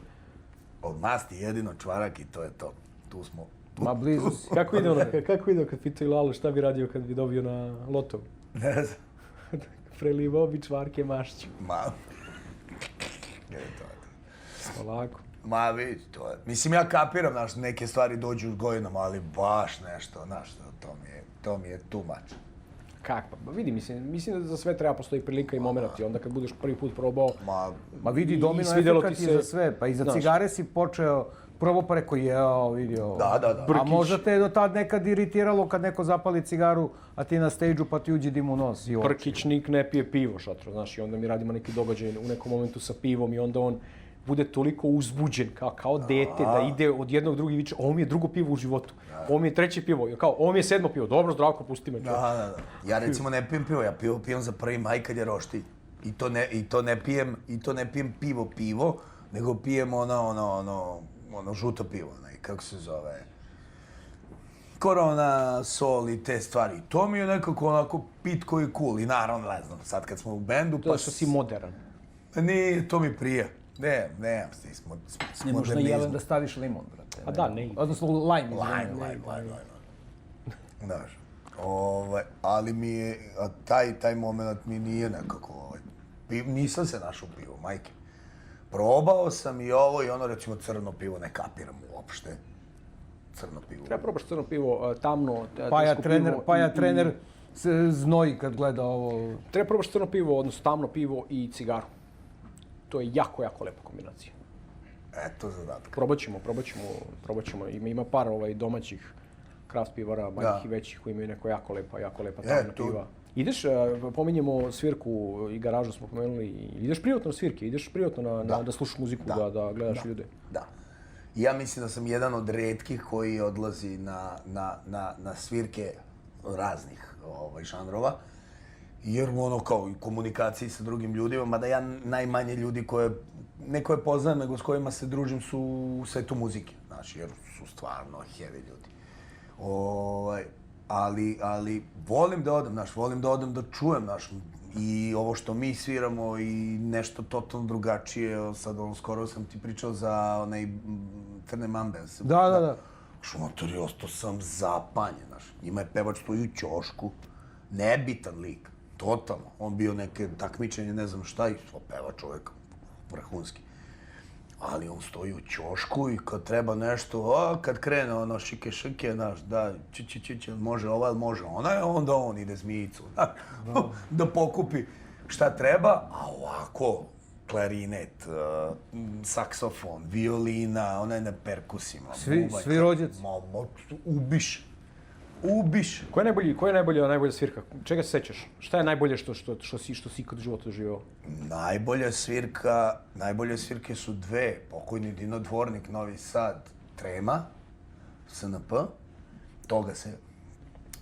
A: Od masti jedino čvarak i to je to. Tu smo.
B: Ma blizu si.
C: Kako ide kad pitaju Lalu šta bi radio kad bi dobio na lotovu?
A: Ne znam.
C: Prelivao bi čvarke mašću.
A: Ma...
C: Polako.
A: Ma vidi, to je. Mislim, ja kapiram, znaš, neke stvari dođu s godinama, ali baš nešto, znaš, to mi je too much.
C: Kako? Pa vidi, mislim da za sve treba postoji prilika i moment i onda kad budeš prvi put probao...
B: Ma vidi, domino efekat je za sve, pa i za cigare si počeo prvo pa rekao vidio.
A: Da.
B: A možda te je do tad nekad iritiralo kad neko zapali cigaru, a ti na stage-u pa ti uđe dim u nos i oči.
C: Prkićnik ne pije pivo, šatro, znaš, i onda mi radimo neki događaj u nekom momentu sa pivom i onda on bude toliko uzbuđen kao dete da ide od jednog drugi viče, ovo mi je drugo pivo u životu, ovo mi je treće pivo, ovo mi je 7. pivo, dobro, Zdravko, pusti me.
A: Da. Ja recimo ne pijem pivo, ja pijem za 1. maj kad je roštilj. I to ne pijem pivo, nego pijem ono žuto pivo, kako se zove, Korona, Sol i te stvari. To mi je nekako onako pitko i cool i naravno, ne znam, sad kad smo u bendu
C: To je što si modern.
A: Nije, to mi prija. Ne, smo
B: ne možeš na jelen da staviš limun, brate.
C: A da, ne ide.
B: Odnosno lime.
A: Lime. Znaš, ali mi je, taj moment mi nije nekako, nisam se našao u pivu, majke. Probao sam i ovo i ono, recimo crno pivo, ne kapiram uopšte. Crno pivo.
C: Treba probaš crno pivo, tamno,
B: trener se znoji kad gleda ovo.
C: Treba probaš crno pivo, odnosno tamno pivo i cigaru. To je jako, jako lepa kombinacija.
A: Eto zadatak.
C: Probat ćemo. Ima par domaćih kraft pivara, manjih i većih, koji imaju neko jako lepa tamna piva. Ideš, pominjemo svirku i garažu smo pomenuli, ideš privatno na svirke, ideš privatno da slušaš muziku, da gledaš ljude.
A: Da. Ja mislim da sam jedan od retkih koji odlazi na svirke raznih žanrova, jer ono kao i komunikaciji sa drugim ljudima, mada ja najmanje ljudi ne koje poznajem, nego s kojima se družim su u svetu muzike, znaš, jer su stvarno heavy ljudi. Ali volim da odem, znaš, volim da odem da čujem, znaš, i ovo što mi sviramo i nešto totalno drugačije. Sad, skoro sam ti pričao za onaj Crne Mambe.
B: Da.
A: Šumatori, ostao sam zapanjen, znaš. Njima je pevač stoji u ćošku, nebitan lik, totalno. On bio neke takmičenje, ne znam šta, i peva čovjek vrhunski. Ali on stoji u ćošku i kad treba nešto, kad krene ono šike, znaš, da, može ova ili može ona, onda on ide zmijicu, da pokupi šta treba, a ovako, klarinet, saksofon, violina, ona je na perkusima.
B: Svi rođaci.
A: Ubiš.
C: Koja je najbolja svirka? Čega se sećaš? Šta je najbolje što si ikad u životu doživao?
A: Najbolje svirke su dve. Pokojni Dino Dvornik, Novi Sad, Trema, SNP. Toga se...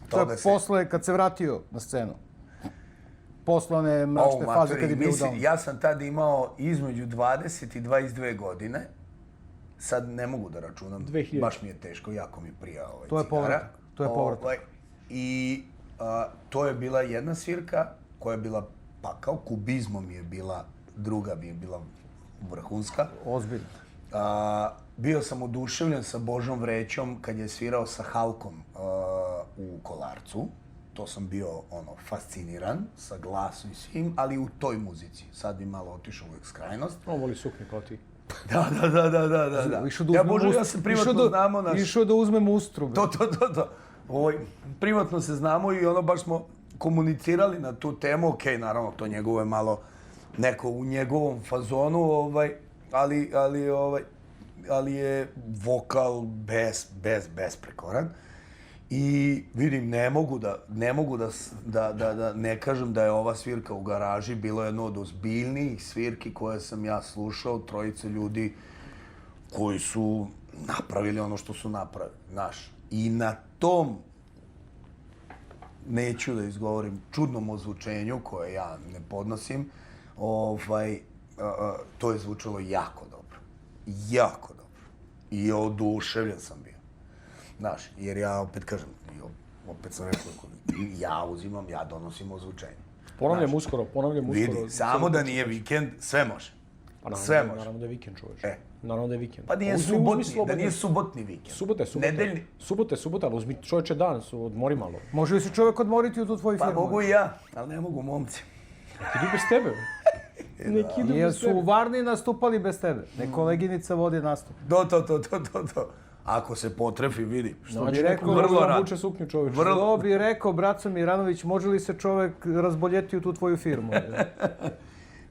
B: To je posle kad se vratio na scenu. Posle one mračne faze kad je bio down.
A: Ja sam tad imao između 20 i 22 godine. Sad ne mogu da računam.
C: 2000.
A: Baš mi je teško, jako mi prija
B: To je povratak.
A: I to je bila jedna svirka koja je bila pakao, kubizmom je bila, druga mi je bila vrhunska.
B: Ozbiljno.
A: Bio sam oduševljen sa Božom Vrećom kad je svirao sa Halkom u Kolarcu. To sam bio fasciniran sa glasom i svim, ali u toj muzici. Sad bi malo otišao u ekskrajnost.
C: On voli suknje kao ti.
A: Da. Ja se privatno znamo.
B: Išao da uzmem ustru.
A: To. Privatno se znamo i baš smo komunicirali na tu temu. Okej, naravno, to njegovo je malo neko u njegovom fazonu, ali je vokal besprekoran. I vidim, ne mogu da ne kažem da je ova svirka u garaži bilo jedno od ozbiljnijih svirki koje sam ja slušao, trojice ljudi koji su napravili ono što su napravili, znaš. I na tom, neću da izgovorim, čudnom ozvučenju koje ja ne podnosim, to je zvučalo jako dobro. Jako dobro. I oduševljen sam bio. Znaš, jer ja opet kažem, opet sam rekao, ja donosim ozvučenje.
C: Ponavljam uskoro.
A: Vidi, samo da nije vikend, sve može. Sve može.
C: Naravno da je vikend, čovječ. Naravno da je vikend.
A: Pa da nije subotni vikend.
C: Subota, ali uzmi čovječe dan, odmori malo.
B: Može li se čovjek odmoriti u tu tvoju firmu?
A: Pa mogu i ja, ali ne mogu momci.
C: Idu bez tebe.
B: Jer su u Varni nastupali bez tebe. Ne koleginica vodi nastup.
A: To. Ako se potrefi, vidi.
C: Što bi rekao, vrlo obuče suknju čovječ.
B: Vrlo bi rekao, Braco Miranović, može li se čovjek razboljeti u tu tvoju firmu?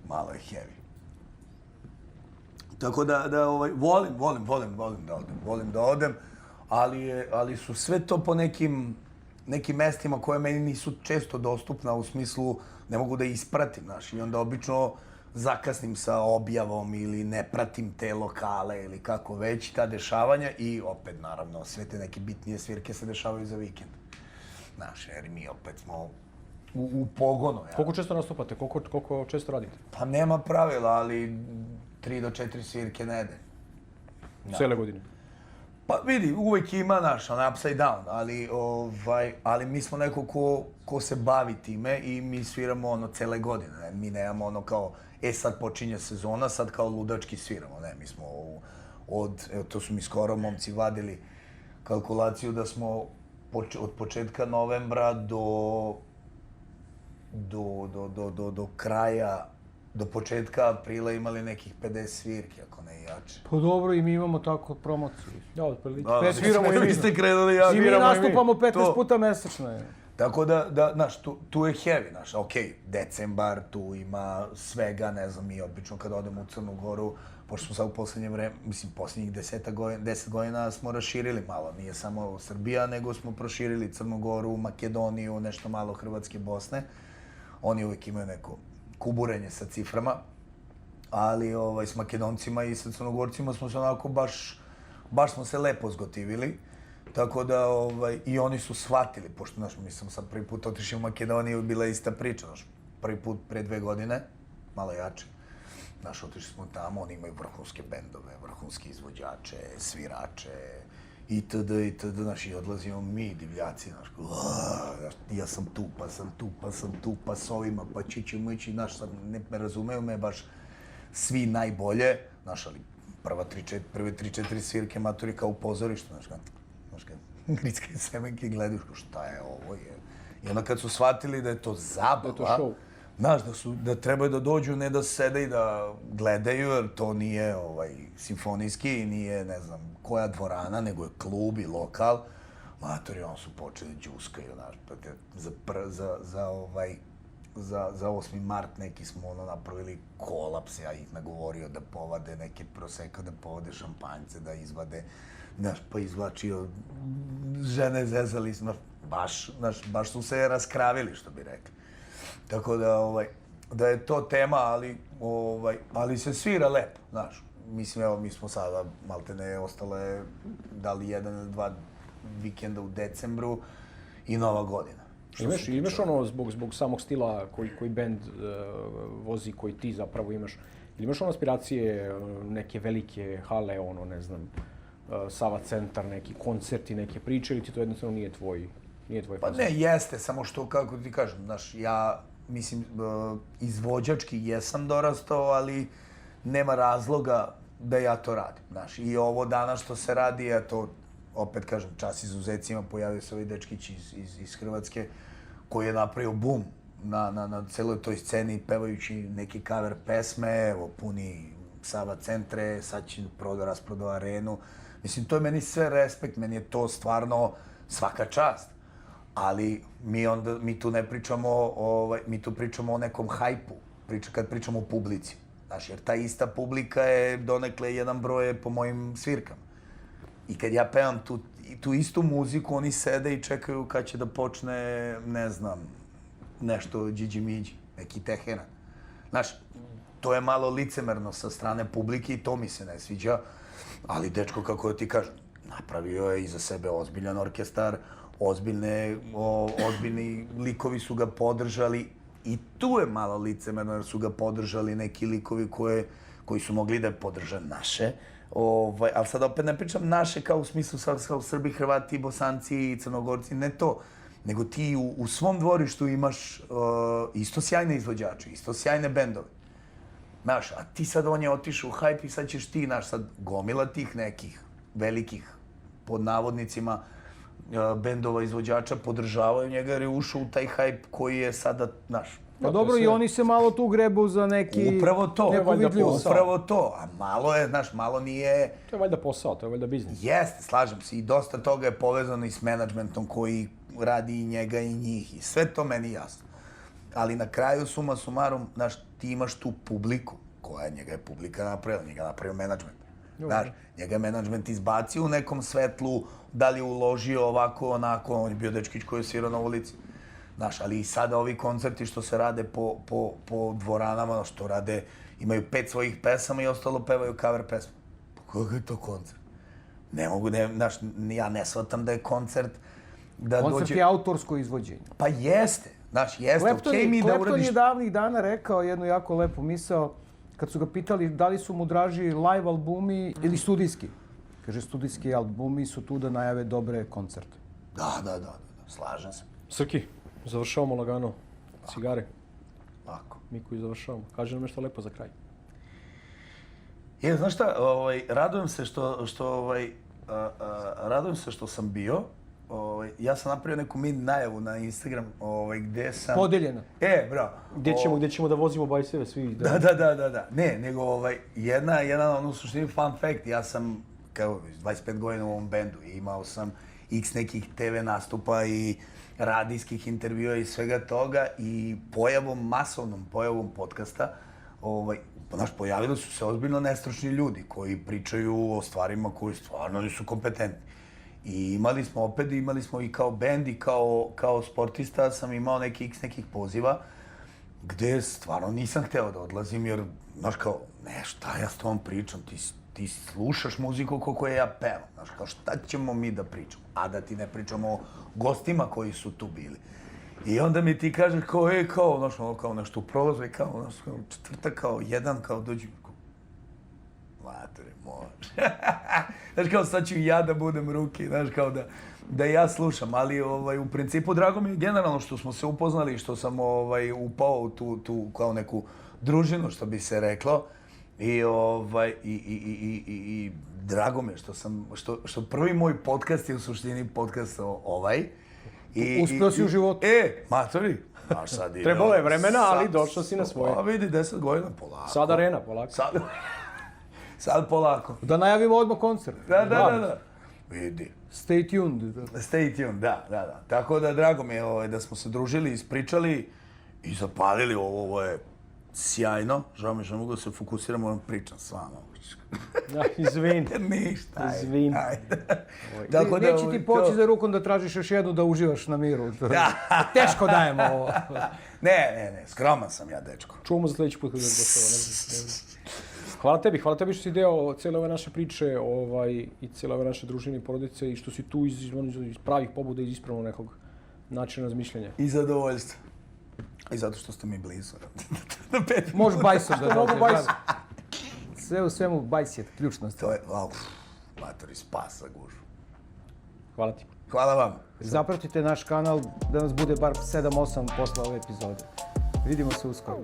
A: Malo je heavy. Tako da volim da odem, ali su sve to po nekim mestima koje meni nisu često dostupna, u smislu ne mogu da ispratim, znaš, i onda obično zakasnim sa objavom ili ne pratim te lokale ili kako već, ta dešavanja i opet, naravno, sve te neke bitnije svirke se dešavaju za vikend. Znaš, jer mi opet smo u pogonu.
C: Koliko često nastupate? Koliko često radite?
A: Pa nema pravila, ali 3 do 4 svirke nedelje.
C: Cijele godine?
A: Pa vidi, uvijek ima naš, upside down, ali mi smo neko ko se bavi time i mi sviramo cele godine. Mi nemamo kao sad počinje sezona, sad kao ludački sviramo, ne, mi smo evo to su mi skoro momci vadili kalkulaciju da smo od početka novembra do kraja, do početka aprila imali nekih 50 svirki, ako ne i jače.
B: Pa dobro, i mi imamo tako promociju.
C: Da, otprilike.
A: Sviramo i vi ste krenuli ja.
B: I mi nastupamo 15 puta mesečno.
A: Tako da, znaš, tu je heavy, znaš, okej, decembar, tu ima svega, ne znam, mi obično kad odemo u Crnu Goru, pošto smo sad u poslednje vreme, mislim, poslednjih 10 godina smo raširili malo, nije samo Srbija, nego smo proširili Crnu Goru, Makedoniju, nešto malo Hrvatske, Bosne. Oni uvijek imaju neko kuburenje sa ciframa, ali s Makedoncima i sa Crnogorcima smo se onako baš smo se lepo zgotivili. Tako da, i oni su shvatili, pošto, znaš, mi sam sad prvi put otišao u Makedoniju, bila je ista priča, znaš, prvi put pre 2 godine, malo jače. Znaš, otišli smo tamo, oni imaju vrhunske bendove, vrhunske izvođače, svirače, itd., znaš, i odlazimo mi, divljaci, znaš, ja sam tu, pa s ovima, pa ćemo ići, znaš, sad ne razumeju me baš svi najbolje, znaš, ali prve 3-4 svirke maturi kao u pozorištu, znaš, kad grickaju semenke i gledaju šta je ovo je. I onda kad su shvatili da je to zabava, znaš, da trebaju da dođu, ne da sede i da gledaju, jer to nije simfonijski i nije, ne znam, koja dvorana, nego je klub i lokal. Matori, on su počeli džuskaju, znaš, za 8. mart neki smo napravili kolaps, ja ih nagovorio da povade neke proseka, da povade šampanjce, da izvade, znaš, pa izvlačio, žene zezali, baš su se raskravili, što bi rekli. Tako da je to tema, ali se svira lepo, znaš. Mislim, evo, mi smo sada maltene ostale dali 1 ili 2 vikenda u decembru i Nova godina.
C: Imaš ono, zbog samog stila koji bend vozi, koji ti zapravo imaš, ili imaš ono aspiracije, neke velike hale, ono, ne znam, Sava centar, neki koncerti, neke priče, ili ti to jednostavno nije tvoj
A: Pa
C: fazon?
A: ne, jeste, samo što, kako ti kažem, znaš, ja, mislim, izvođački jesam dorastao, ali nema razloga da ja to radim, znaš. I ovo danas što se radi, eto, opet kažem, čast izuzecima, pojavio se ovaj dečkić iz Hrvatske, koji je napravio bum na celoj toj sceni, pevajući neke cover pesme, evo, puni Sava centre, sad će rasprodao arenu. Mislim, to je meni sve respekt, meni je to stvarno svaka čast. Ali mi tu ne pričamo, mi tu pričamo o nekom hajpu, kad pričamo o publici. Znaš, jer ta ista publika je donekle jedan broj po mojim svirkama. I kad ja pevam tu istu muziku, oni sede i čekaju kad će da počne, ne znam, nešto Điđi Miđi, neki Teheran. Znaš, to je malo licemerno sa strane publike i to mi se ne sviđa. Ali dečko, kako ti kažem, napravio je iza sebe ozbiljan orkestar, ozbiljni likovi su ga podržali i tu je malo licemerno jer su ga podržali neki likovi koji su mogli da podrže naše. Ali sad opet ne pričam naše kao u smislu kao Srbi, Hrvati, Bosanci i Crnogorci, ne to. Nego ti u svom dvorištu imaš isto sjajne izvođače, isto sjajne bendove. Znaš, a ti sad on je otišao u hajp i sad ćeš ti, znaš, sad gomila tih nekih velikih, pod navodnicima, bendova izvođača podržavaju njega jer je ušao u taj hajp koji je sada, znaš.
B: Pa dobro, i oni se malo tu grebu za neki...
A: Upravo to,
B: vidljivost.
A: upravo to. A malo je, znaš, malo nije...
C: To je valjda posao, to je valjda biznis.
A: Jeste, slažem se. I dosta toga je povezano i s menadžmentom koji radi i njega i njih. I sve to meni jasno. Ali na kraju, suma sumarum, znaš, ti imaš tu publiku koja njega je publika napravila, njega napravio menadžment. Znaš, njega je menadžment izbacio u nekom svetlu, da li je uložio ovako, onako, on je bio dečkić koji je svirao na ulici. Znaš, ali i sada ovi koncerti što se rade po dvoranama, što rade, imaju 5 svojih pesama i ostalo pevaju cover pesme. Pa kako je to koncert? Ne mogu, znaš, ja ne shvatam da je koncert da dođe...
B: Koncert je autorsko izvođenje.
A: Pa jeste, znaš, jeste, okej mi da uradiš...
B: Clapton je davnih dana rekao jednu jako lepu misao, kad su ga pitali da li su mu draži live albumi ili studijski. Kaže, studijski albumi su tu da najave dobre koncerte.
A: Da, slažem se.
C: Srki, završavamo lagano. Cigare.
A: Lako.
C: Mi koji završavamo. Kaži nam nešto lepo za kraj.
A: Znaš šta, radujem se što sam bio. Ja sam napravio neku mini najavu na Instagram gdje sam...
B: Podeljeno.
A: Bravo.
C: Gdje ćemo da vozimo bajseve svi?
A: Da. Ne, nego jedan u suštini fun fact. Ja sam, kao 25 godina u ovom bendu i imao sam x nekih TV nastupa i radijskih intervjua i svega toga i masovnom pojavom podcasta, pojavili su se ozbiljno nestručni ljudi koji pričaju o stvarima koji stvarno nisu kompetentni. I imali smo i kao bend i kao sportista sam imao nekih poziva gde stvarno nisam hteo da odlazim jer, znaš kao, šta ja s tom pričam, ti slušaš muziku koliko je ja pevam, znaš kao, šta ćemo mi da pričamo, a da ti ne pričamo o gostima koji su tu bili. I onda mi ti kažeš kao nešto u prolazu i kao, četvrtak, kao jedan, kao dođi, matere, može. Znaš kao, sad ću ja da budem ruki, znaš kao da ja slušam, ali u principu drago mi je generalno što smo se upoznali i što sam upao u tu kao neku družinu, što bi se reklo. I drago mi je što prvi moj podcast je u suštini podcast ovaj.
B: Uspio si u životu.
A: Matori, znaš sad ide.
C: Trebalo je vremena, ali došao si na svoje.
A: Pa vidi, 10 godina, polako.
C: Sad arena, polako.
A: Sad polako.
B: Da najavimo odmah koncert.
A: Da. Vidi.
B: Stay tuned.
A: Stay tuned, da. Tako da drago mi je da smo se družili, ispričali i zapalili ovo je sjajno. Žao mi što ne mogu da se fokusiram, moram pričam s vama.
C: Izvini.
A: Ništa.
C: Izvini.
B: Neće ti poći za rukom da tražiš još jednu da uživaš na miru. Teško dajemo ovo.
A: Ne, skroman sam ja, dečko.
C: Čuvamo za sljedeći put kada je gostova. Hvala tebi što si deo cijele ove naše priče i cijele ove naše družine i porodice i što si tu iz pravih pobuda i ispravno nekog načina razmišljanja.
A: I zadovoljstva. I zato što ste mi blizu.
B: Možeš bajsom da dođeš. Sve u svemu bajs je ključna stvar.
A: To je, matori, spasa gužu.
C: Hvala ti.
A: Hvala vam.
B: Zapratite naš kanal da nas bude bar 7-8 posle ove epizode. Vidimo se uskoro.